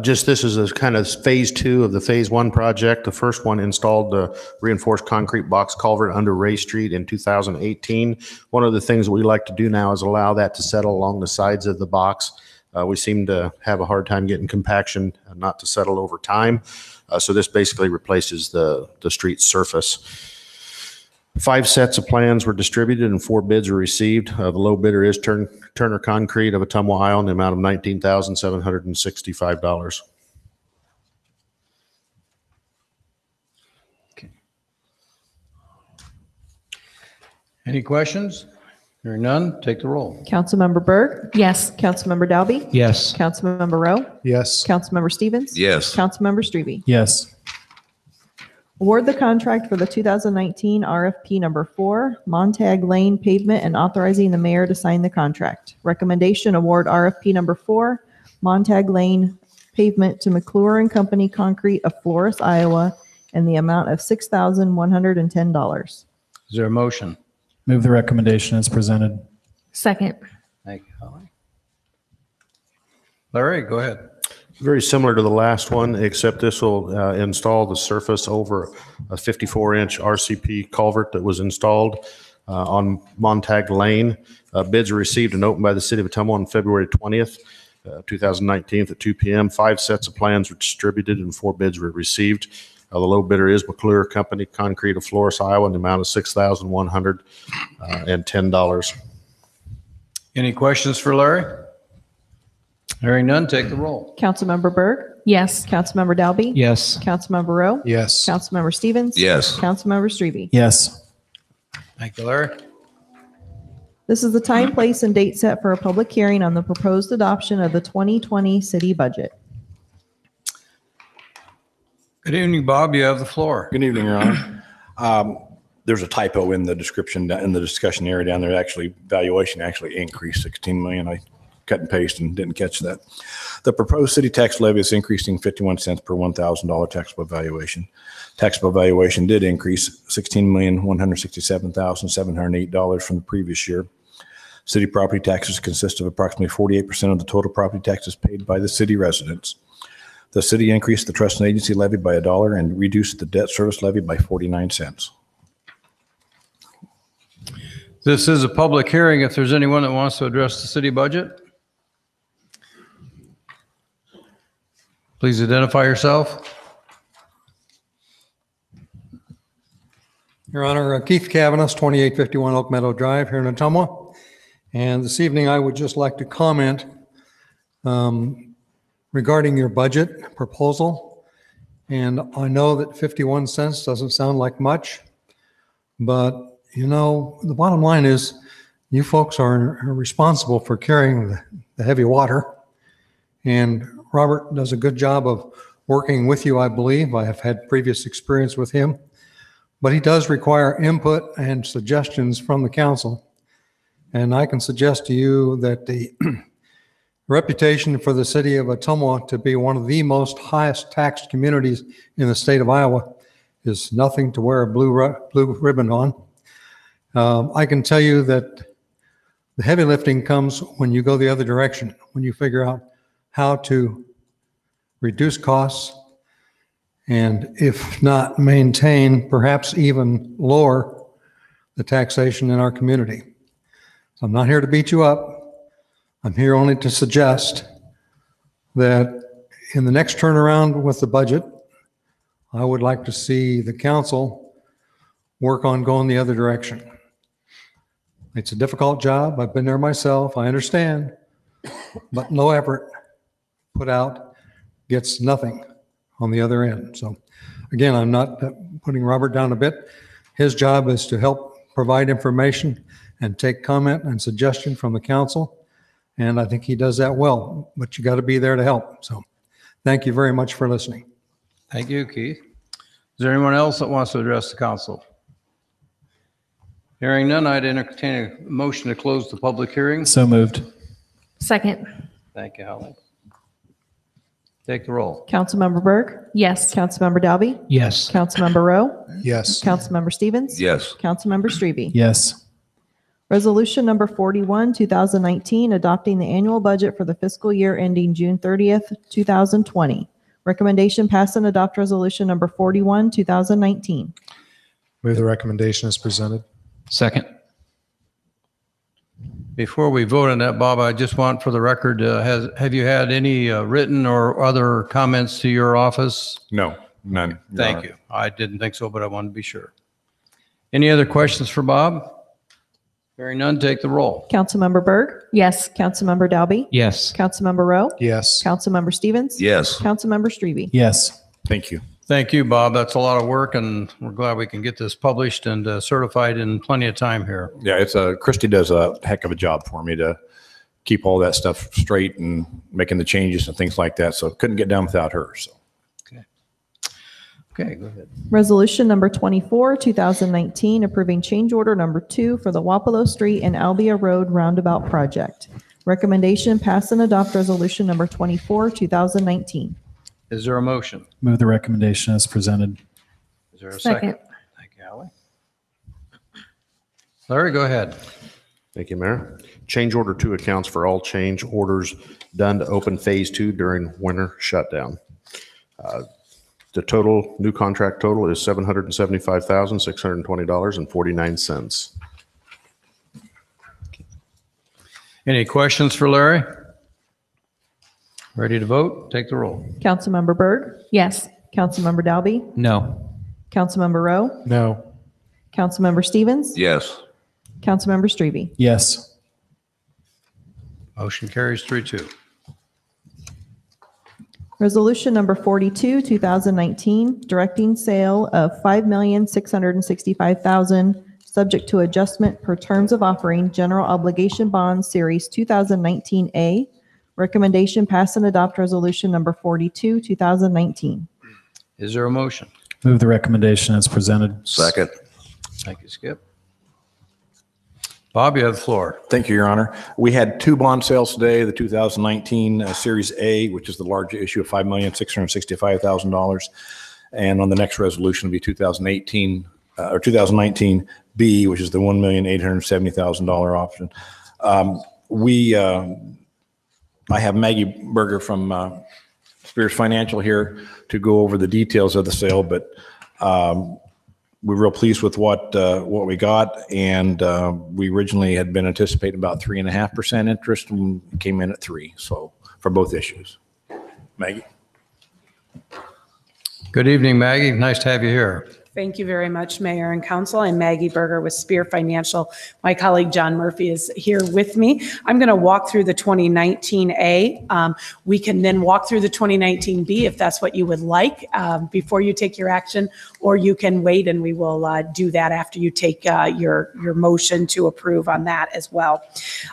Just this is a kind of Phase 2 of the Phase 1 project. The first one installed the reinforced concrete box culvert under Ray Street in 2018. One of the things we like to do now is allow that to settle along the sides of the box. We seem to have a hard time getting compaction not to settle over time. So this basically replaces the street surface. 5 sets of plans were distributed and 4 bids were received. The low bidder is Turner Concrete of Ottumwa, Iowa, in the amount of $19,765. Any questions? Hearing none, take the roll. Councilmember Berg, Yes. Councilmember Dalby, Yes. Councilmember Rowe, Yes. Councilmember Stevens. Yes. Councilmember Strebe. Yes. Award the contract for the 2019 RFP number 4, Montag Lane Pavement, and authorizing the mayor to sign the contract. Recommendation, award RFP number 4, Montag Lane Pavement to McClure and Company Concrete of Florence, Iowa, and the amount of $6,110. Is there a motion? Move the recommendation as presented. Second. Thank you, Holly. Larry, go ahead. Very similar to the last one, except this will install the surface over a 54-inch RCP culvert that was installed on Montag Lane. Bids were received and opened by the city of Ottumwa on February 20th, 2019 at 2 p.m. 5 sets of plans were distributed and 4 bids were received. The low bidder is McClure Company Concrete of Florence, Iowa, in the amount of $6,110. Any questions for Larry? Hearing none, take the roll. Councilmember Berg, Yes. Councilmember Dalby, Yes. Councilmember Rowe, Yes. Councilmember Stevens. Yes. Councilmember Strebe. Yes. Thank you, Larry. This is the time, place, and date set for a public hearing on the proposed adoption of the 2020 city budget. Good evening, Bob. You have the floor. Good evening, Your Honor. There's a typo in the description, in the discussion area down there. Actually, valuation actually increased 16 million. I cut and paste and didn't catch that. The proposed city tax levy is increasing 51 cents per $1,000 taxable valuation. Taxable valuation did increase $16,167,708 from the previous year. City property taxes consist of approximately 48% of the total property taxes paid by the city residents. The city increased the trust and agency levy by $1 and reduced the debt service levy by 49 cents. This is a public hearing. If there's anyone that wants to address the city budget, please identify yourself. Your Honor, Keith Cavanis, 2851 Oak Meadow Drive here in Ottumwa. And this evening, I would just like to comment regarding your budget proposal. And I know that 51 cents doesn't sound like much, but you know, the bottom line is you folks are responsible for carrying the heavy water. And Robert does a good job of working with you, I believe. I have had previous experience with him, but he does require input and suggestions from the council. And I can suggest to you that the reputation for the city of Ottumwa to be one of the most highest taxed communities in the state of Iowa is nothing to wear a blue ribbon on. I can tell you that the heavy lifting comes when you go the other direction, when you figure out how to reduce costs and, if not maintain, perhaps even lower the taxation in our community. I'm not here to beat you up. I'm here only to suggest that in the next turnaround with the budget, I would like to see the council work on going the other direction. It's a difficult job. I've been there myself. I understand. But no effort put out gets nothing on the other end. So again, I'm not putting Robert down a bit. His job is to help provide information and take comment and suggestion from the council. And I think he does that well, but you got to be there to help. So thank you very much for listening. Thank you, Keith. Is there anyone else that wants to address the council? Hearing none, I'd entertain a motion to close the public hearing. So moved. Second. Thank you, Holly. Take the roll. Councilmember Berg, Yes. Councilmember Dalby, Yes. Councilmember Rowe, Yes. Councilmember Stevens. Yes. Councilmember Strebe. Yes. Resolution number 41, 2019, adopting the annual budget for the fiscal year ending June 30th, 2020. Recommendation pass and adopt resolution number 41, 2019. Move the recommendation as presented. Second. Before we vote on that, Bob, I just want for the record, have you had any written or other comments to your office? No, none. Your Thank Honor. you. I didn't think so, but I wanted to be sure. Any other questions for Bob? Hearing none, take the roll. Councilmember Berg, Yes. Councilmember Dalby, Yes. Councilmember Rowe, Yes. Councilmember Stevens. Yes. Councilmember Strebe. Yes. Thank you. Thank you, Bob. That's a lot of work, and we're glad we can get this published and certified in plenty of time here. Yeah, it's Christy does a heck of a job for me to keep all that stuff straight and making the changes and things like that. So couldn't get done without her. So Okay, go ahead. Resolution number 24, 2019, approving change order number 2 for the Wapello Street and Albia Road roundabout project. Recommendation pass and adopt resolution number 24, 2019. Is there a motion? Move the recommendation as presented. Is there a second? Thank you, Holly. Larry, go ahead. Thank you, Mayor. Change order 2 accounts for all change orders done to open phase 2 during winter shutdown. The total, new contract total is $775,620.49. Any questions for Larry? Ready to vote? Take the roll. Councilmember Berg, Yes. Councilmember Dalby? No. Councilmember Rowe? No. Councilmember Stevens? Yes. Councilmember Strebe? Yes. Motion carries 3-2. Resolution number 42, 2019, directing sale of $5,665,000, subject to adjustment per terms of offering general obligation bonds series 2019A. Recommendation pass and adopt resolution number 42, 2019. Is there a motion? Move the recommendation as presented. Second. Thank you, Skip. Bob, you have the floor. Thank you, Your Honor. We had two bond sales today, the 2019 Series A, which is the larger issue of $5,665,000. And on the next resolution will be 2018 or 2019 B, which is the $1,870,000 option. I have Maggie Berger from Spears Financial here to go over the details of the sale, but we're real pleased with what we got, and we originally had been anticipating about 3.5% interest, and came in at 3%. So for both issues, Maggie. Good evening, Maggie. Nice to have you here. Thank you very much, Mayor and Council. I'm Maggie Berger with Spear Financial. My colleague John Murphy is here with me. I'm going to walk through the 2019A. We can then walk through the 2019B if that's what you would like before you take your action, or you can wait and we will do that after you take your motion to approve on that as well.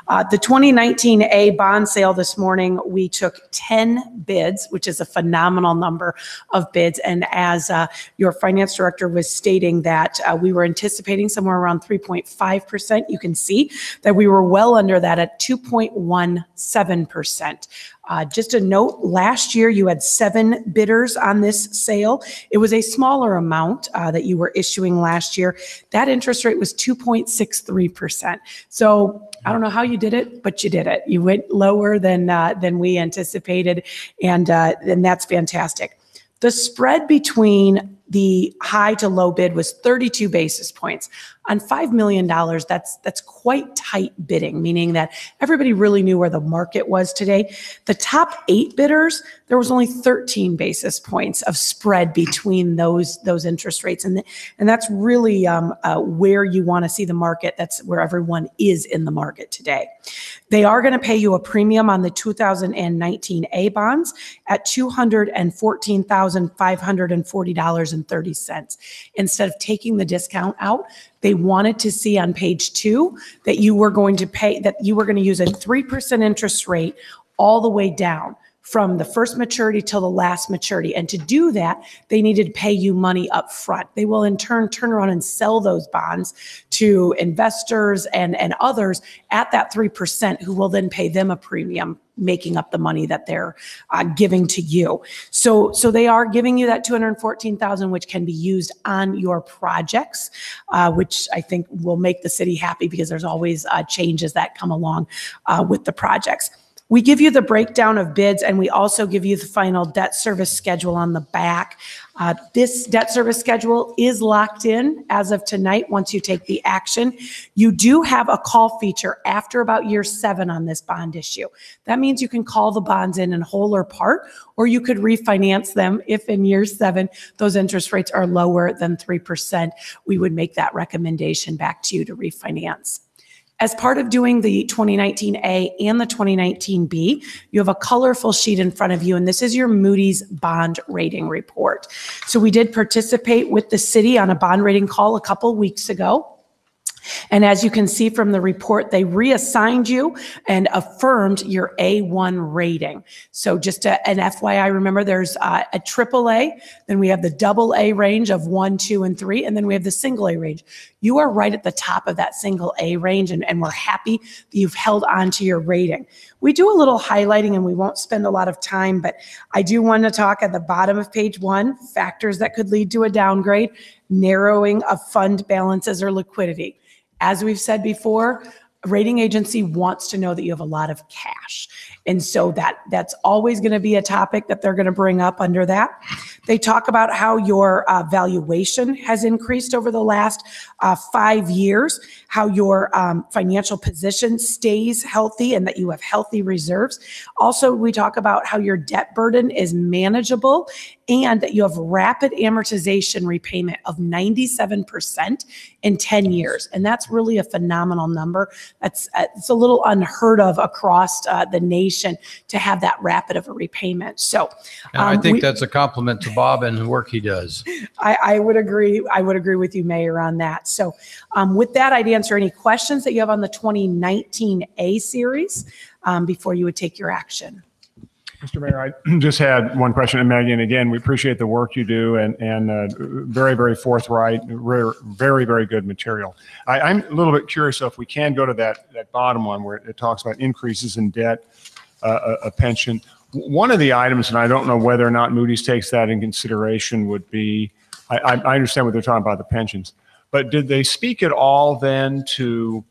The 2019A bond sale this morning, we took 10 bids, which is a phenomenal number of bids. And as your finance director was stating that we were anticipating somewhere around 3.5%. You can see that we were well under that at 2.17%. Just a note, last year you had 7 bidders on this sale. It was a smaller amount that you were issuing last year. That interest rate was 2.63%. So I don't know how you did it, but you did it. You went lower than we anticipated, and that's fantastic. The spread between the high to low bid was 32 basis points. On $5 million, that's quite tight bidding, meaning that everybody really knew where the market was today. The top 8 bidders, there was only 13 basis points of spread between those interest rates. And that's really where you want to see the market. That's where everyone is in the market today. They are going to pay you a premium on the 2019A bonds at $214,540.30. Instead of taking the discount out, they wanted to see on page 2 that you were going to pay, that you were going to use a 3% interest rate all the way down from the first maturity till the last maturity. And to do that, they needed to pay you money up front. They will in turn turn around and sell those bonds to investors and others at that 3%, who will then pay them a premium, making up the money that they're giving to you. So they are giving you that $214,000, which can be used on your projects, which I think will make the city happy, because there's always changes that come along with the projects. We give you the breakdown of bids, and we also give you the final debt service schedule on the back. This debt service schedule is locked in as of tonight. Once you take the action, you do have a call feature after about year 7 on this bond issue. That means you can call the bonds in whole or part, or you could refinance them if in year 7 those interest rates are lower than 3%. We would make that recommendation back to you to refinance. As part of doing the 2019A and the 2019B, you have a colorful sheet in front of you, and this is your Moody's bond rating report. So we did participate with the city on a bond rating call a couple weeks ago. And as you can see from the report, they reassigned you and affirmed your A1 rating. So just an FYI, remember there's a AAA, then we have the AA range of 1, 2, and 3, and then we have the single A range. You are right at the top of that single A range, and we're happy that you've held on to your rating. We do a little highlighting, and we won't spend a lot of time, but I do want to talk at the bottom of page 1, factors that could lead to a downgrade, narrowing of fund balances or liquidity. As we've said before, a rating agency wants to know that you have a lot of cash. And so that's always going to be a topic that they're going to bring up under that. They talk about how your valuation has increased over the last 5 years, how your financial position stays healthy and that you have healthy reserves. Also, we talk about how your debt burden is manageable and that you have rapid amortization repayment of 97% in 10 years. And that's really a phenomenal number. It's a little unheard of across the nation to have that rapid of a repayment. So And I think that's a compliment to Bob and the work he does. I would agree. I would agree with you, Mayor, on that. So with that, I'd answer any questions that you have on the 2019 A series before you would take your action. Mr. Mayor, I just had one question. And Maggie, and again, we appreciate the work you do and very, very forthright, very, very good material. I'm a little bit curious, so if we can go to that bottom one where it talks about increases in debt, a pension. One of the items, and I don't know whether or not Moody's takes that in consideration, would be, I understand what they're talking about, the pensions, but did they speak at all then to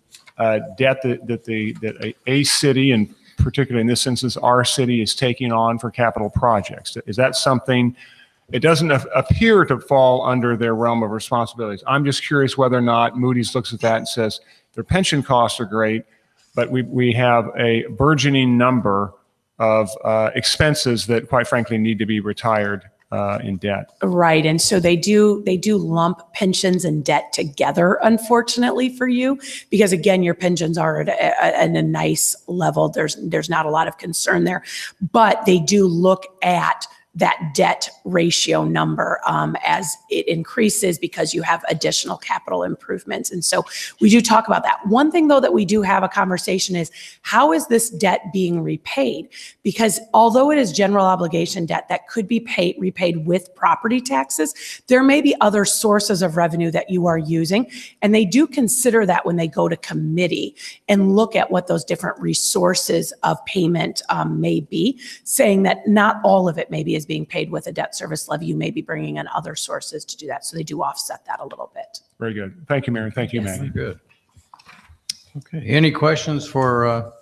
debt that a city, and particularly in this instance, our city, is taking on for capital projects? Is that something, it doesn't appear to fall under their realm of responsibilities. I'm just curious whether or not Moody's looks at that and says their pension costs are great, but we have a burgeoning number of expenses that quite frankly need to be retired in debt. Right. And so they do lump pensions and debt together, unfortunately for you, because again, your pensions are at a nice level. There's not a lot of concern there, but they do look at that debt ratio number as it increases because you have additional capital improvements. And so we do talk about that. One thing though that we do have a conversation is, how is this debt being repaid? Because although it is general obligation debt that could be repaid with property taxes, there may be other sources of revenue that you are using. And they do consider that when they go to committee and look at what those different resources of payment may be, saying that not all of it maybe is being paid with a debt service levy. You may be bringing in other sources to do that. So they do offset that a little bit. Very good. Thank you, Mayor. Thank you, Maggie. Good. Okay. Any questions for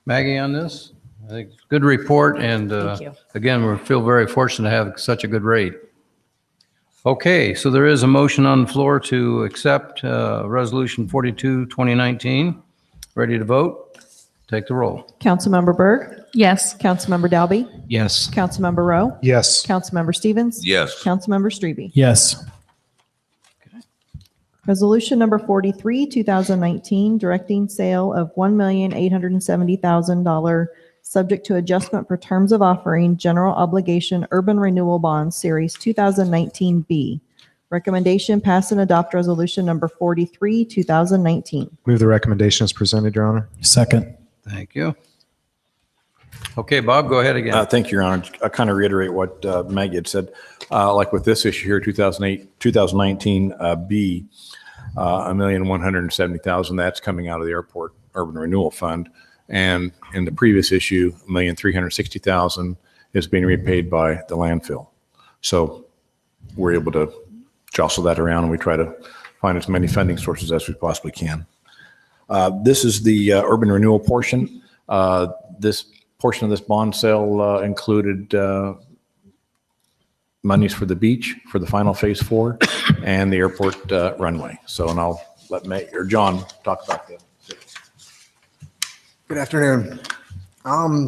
Maggie on this? I think good report. And Thank you. again, we feel very fortunate to have such a good rate. Okay. So there is a motion on the floor to accept Resolution 42, 2019. Ready to vote? Take the roll. Councilmember Berg? Yes. Councilmember Dalby? Yes. Councilmember Rowe? Yes. Councilmember Stevens? Yes. Councilmember Strebe? Yes. Resolution number 43, 2019, directing sale of $1,870,000 subject to adjustment for terms of offering general obligation urban renewal bonds series 2019B. Recommendation, pass and adopt resolution number 43, 2019. Move the recommendation as presented, Your Honor. Second. Thank you. Okay, Bob, go ahead again. Thank you, Your Honor. I kind of reiterate what Maggie had said. Like with this issue here, 2019 B, $1,170,000, that's coming out of the airport urban renewal fund. And in the previous issue, $1,360,000 is being repaid by the landfill. So we're able to jostle that around, and we try to find as many funding sources as we possibly can. This is the urban renewal portion. This portion of this bond sale included monies for the beach for the final phase 4 and the airport runway. So, and I'll let John talk about that. Good afternoon.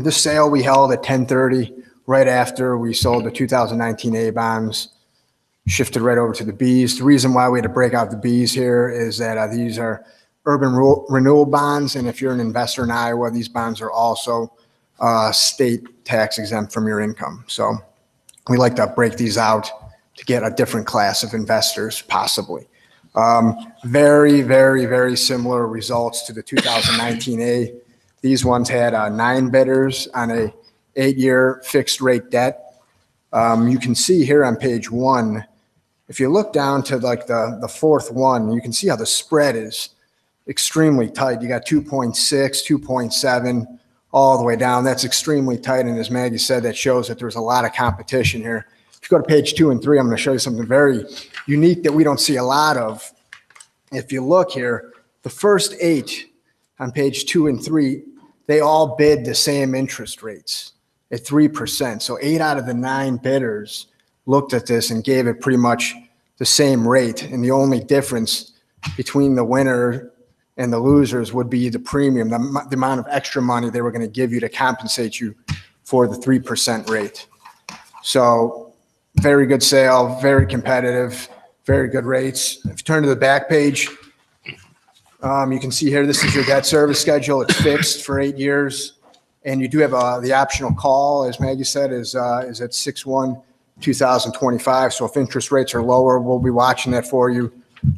This sale we held at 10:30, right after we sold the 2019 A bonds, shifted right over to the Bs. The reason why we had to break out the Bs here is that these are urban renewal bonds, and if you're an investor in Iowa, these bonds are also state tax exempt from your income. So we like to break these out to get a different class of investors, possibly. Very, very, very similar results to the 2019 A. These ones had 9 bidders on a 8-year fixed rate debt. You can see here on page 1, if you look down to like the fourth one, you can see how the spread is extremely tight. You got 2.6, 2.7, all the way down. That's extremely tight. And as Maggie said, that shows that there's a lot of competition here. If you go to page 2 and 3, I'm going to show you something very unique that we don't see a lot of. If you look here, the first 8 on page 2 and 3, they all bid the same interest rates at 3%. So 8 out of the 9 bidders looked at this and gave it pretty much the same rate. And the only difference between the winner and the losers would be the premium, the amount of extra money they were going to give you to compensate you for the 3% rate. So very good sale, very competitive, very good rates. If you turn to the back page, you can see here, this is your debt service schedule. It's fixed for 8 years. And you do have the optional call, as Maggie said, is at 6/1/2025. So if interest rates are lower, we'll be watching that for you.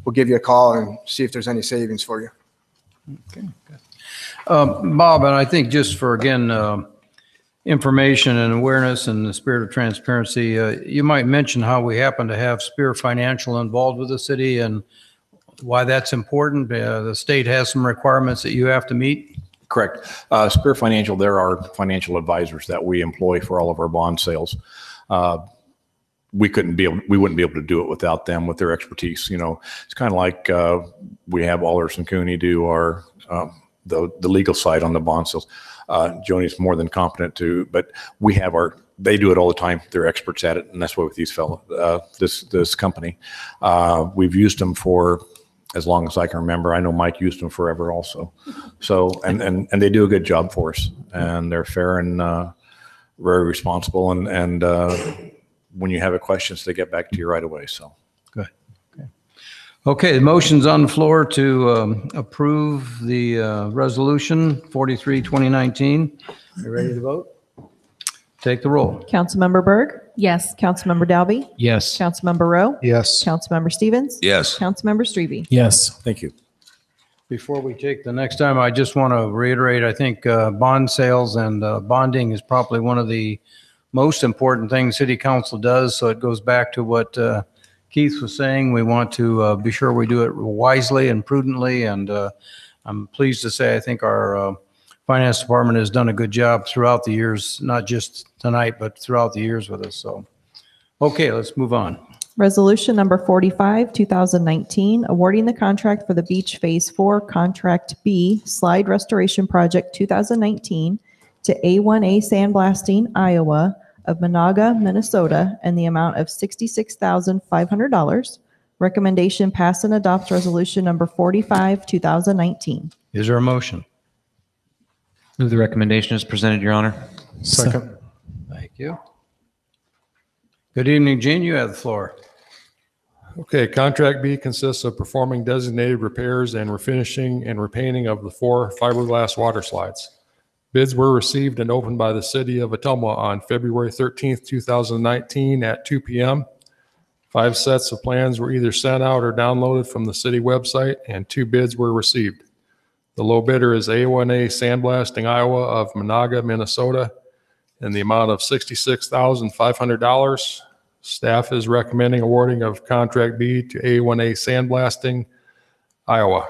We'll give you a call and see if there's any savings for you. Okay. Bob, and I think just for, again, information and awareness and the spirit of transparency, you might mention how we happen to have Spear Financial involved with the city and why that's important. The state has some requirements that you have to meet. Correct. Spear Financial, they're our financial advisors that we employ for all of our bond sales. We wouldn't be able to do it without them, with their expertise. It's kind of like we have Alders and Cooney do our the legal side on the bond sales. Joni's more than competent to, but they do it all the time. They're experts at it, and that's why with these this company, we've used them for as long as I can remember. I know Mike used them forever also. So, and they do a good job for us, and they're fair and very responsible. And when you have a questions, they get back to you right away. So good. Okay, the motion's on the floor to approve the resolution 43, 2019. You ready to vote? Take the roll. Councilmember Berg? Yes. Councilmember Dalby? Yes. Councilmember Rowe? Yes. Councilmember Stevens? Yes. Councilmember Strebe? Yes. thank you. Before we take the next time, I just want to reiterate, I think bond sales and bonding is probably one of the most important things City Council does. So it goes back to what Keith was saying. We want to be sure we do it wisely and prudently. And I'm pleased to say I think our Finance Department has done a good job throughout the years, not just tonight, but throughout the years with us. So, okay, let's move on. Resolution number 45, 2019, awarding the contract for the Beach Phase 4 Contract B Slide Restoration Project 2019 to A1A Sandblasting, Iowa of Monaga, Minnesota, and the amount of $66,500. Recommendation pass and adopt resolution number 45, 2019. Is there a motion? Move the recommendation as presented, Your Honor. Second. Thank you. Good evening, Gene. You have the floor. Okay, Contract B consists of performing designated repairs and refinishing and repainting of the 4 fiberglass water slides. Bids were received and opened by the City of Ottumwa on February 13th, 2019 at 2 p.m. 5 sets of plans were either sent out or downloaded from the city website, and 2 bids were received. The low bidder is A1A Sandblasting, Iowa of Monaga, Minnesota, in the amount of $66,500. Staff is recommending awarding of Contract B to A1A Sandblasting, Iowa.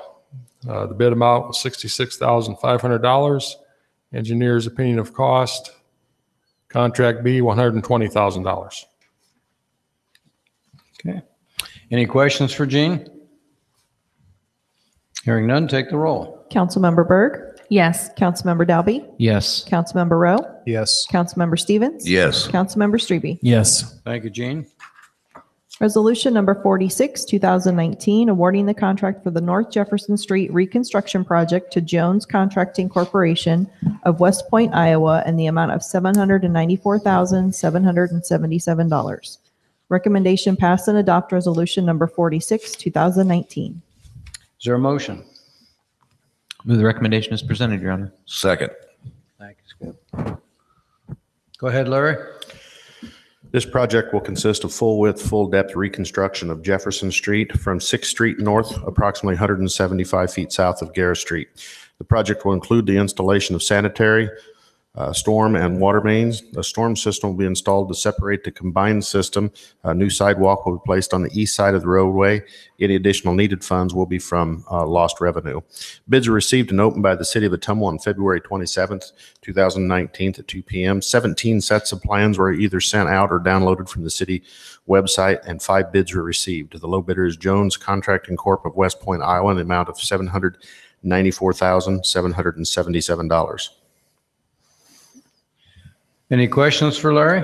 The bid amount was $66,500. Engineer's opinion of cost, Contract B, $120,000. Okay. Any questions for Gene? Hearing none, take the roll. Councilmember Berg? Yes. Councilmember Dalby? Yes. Councilmember Rowe? Yes. Councilmember Stevens? Yes. Councilmember Strebe? Yes. Thank you, Gene. Resolution number 46, 2019, awarding the contract for the North Jefferson Street Reconstruction Project to Jones Contracting Corporation of West Point, Iowa, in the amount of $794,777. Recommendation pass and adopt resolution number 46, 2019. Is there a motion? Move the recommendation as presented, Your Honor. Second. Thank you, Skip. Go ahead, Larry. This project will consist of full-width, full-depth reconstruction of Jefferson Street from 6th Street north, approximately 175 feet south of Garrett Street. The project will include the installation of sanitary, storm and water mains. A storm system will be installed to separate the combined system. A new sidewalk will be placed on the east side of the roadway. Any additional needed funds will be from lost revenue. Bids were received and opened by the City of Ottumwa on February 27th, 2019 at 2 p.m. 17 sets of plans were either sent out or downloaded from the city website, and 5 bids were received. The low bidder is Jones Contracting Corp. of West Point, Iowa, in the amount of $794,777. Any questions for Larry?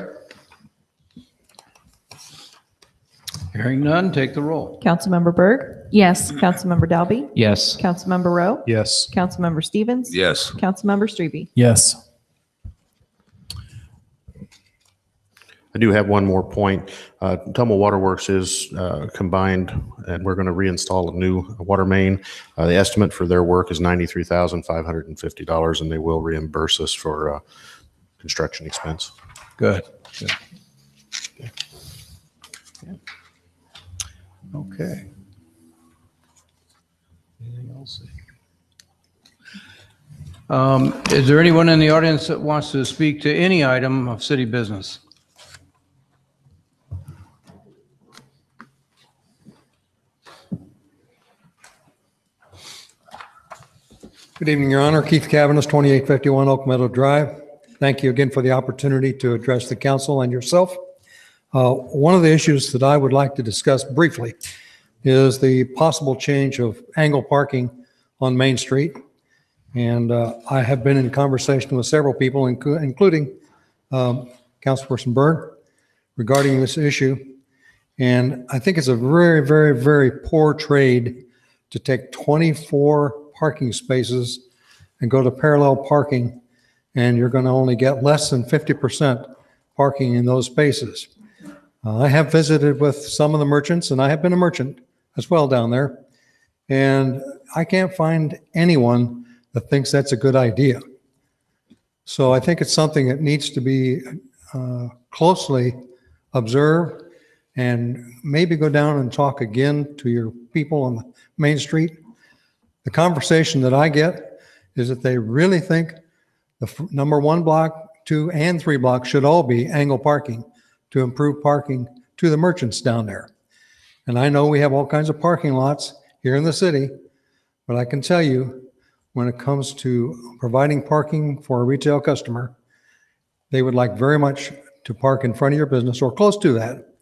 Hearing none, take the roll. Councilmember Berg? Yes. Councilmember Dalby? Yes. Councilmember Rowe? Yes. Councilmember Stevens? Yes. Councilmember Strebe? Yes. I do have one more point. Ottumwa Waterworks is combined, and we're going to reinstall a new water main. The estimate for their work is $93,550, and they will reimburse us for construction expense. Good. Good. Okay. Anything else? Is there anyone in the audience that wants to speak to any item of city business? Good evening, Your Honor. Keith Cavanis, 2851 Oak Meadow Drive. Thank you again for the opportunity to address the council and yourself. One of the issues that I would like to discuss briefly is the possible change of angle parking on Main Street. And I have been in conversation with several people, including Councilperson Byrd, regarding this issue. And I think it's a very, very, very poor trade to take 24 parking spaces and go to parallel parking, and you're going to only get less than 50% parking in those spaces. I have visited with some of the merchants, and I have been a merchant as well down there, and I can't find anyone that thinks that's a good idea. So I think it's something that needs to be closely observed, and maybe go down and talk again to your people on the Main Street. The conversation that I get is that they really think the number 1 block, 2 and 3 blocks should all be angle parking to improve parking to the merchants down there. And I know we have all kinds of parking lots here in the city, but I can tell you, when it comes to providing parking for a retail customer, they would like very much to park in front of your business or close to that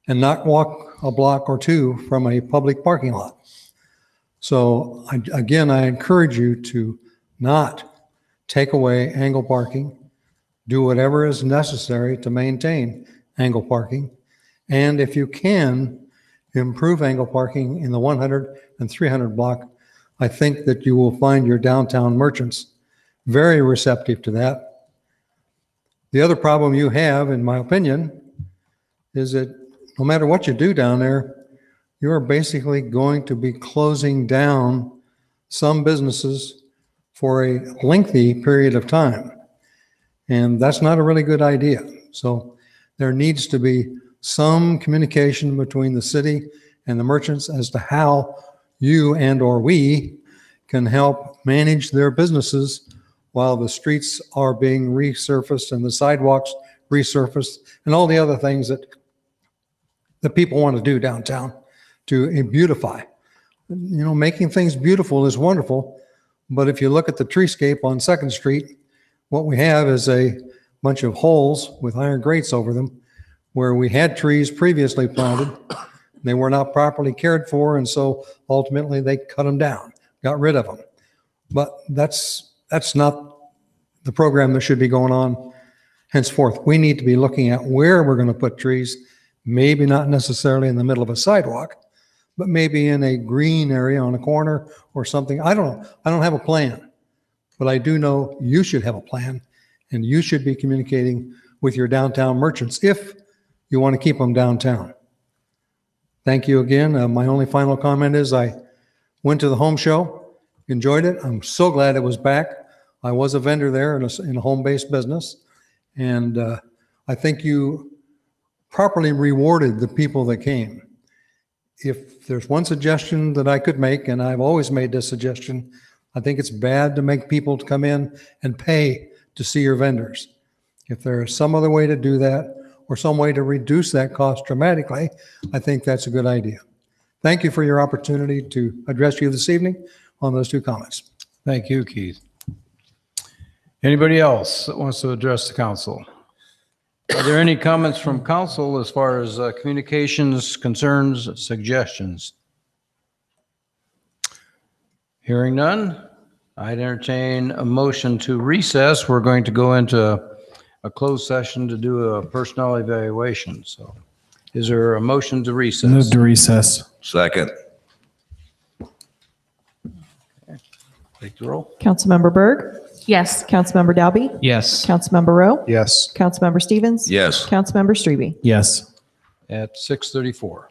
and not walk a block or 2 from a public parking lot. So again, I encourage you to not take away angle parking, do whatever is necessary to maintain angle parking. And if you can improve angle parking in the 100 and 300 block, I think that you will find your downtown merchants very receptive to that. The other problem you have, in my opinion, is that no matter what you do down there, you're basically going to be closing down some businesses for a lengthy period of time. And that's not a really good idea. So there needs to be some communication between the city and the merchants as to how you and or we can help manage their businesses while the streets are being resurfaced and the sidewalks resurfaced and all the other things that people want to do downtown to beautify. You know, making things beautiful is wonderful, but if you look at the treescape on 2nd Street, what we have is a bunch of holes with iron grates over them where we had trees previously planted. They were not properly cared for, and so ultimately they cut them down, got rid of them. But that's not the program that should be going on henceforth. We need to be looking at where we're going to put trees, maybe not necessarily in the middle of a sidewalk, but maybe in a green area on a corner or something. I don't know. I don't have a plan, but I do know you should have a plan, and you should be communicating with your downtown merchants if you want to keep them downtown. Thank you again. My only final comment is I went to the home show, enjoyed it. I'm so glad it was back. I was a vendor there in a home-based business, and I think you properly rewarded the people that came. If there's one suggestion that I could make, and I've always made this suggestion, I think it's bad to make people to come in and pay to see your vendors. If there's some other way to do that or some way to reduce that cost dramatically, I think that's a good idea. Thank you for your opportunity to address you this evening on those 2 comments. Thank you, Keith. Anybody else that wants to address the council? Are there any comments from council as far as communications, concerns, suggestions? Hearing none, I'd entertain a motion to recess. We're going to go into a closed session to do a personnel evaluation. So is there a motion to recess? Move to recess. Second. Take the roll. Councilmember Berg, Yes. Councilmember Dalby? Yes. Councilmember Rowe? Yes. Councilmember Stevens? Yes. Councilmember Strebe? Yes. At 6:34.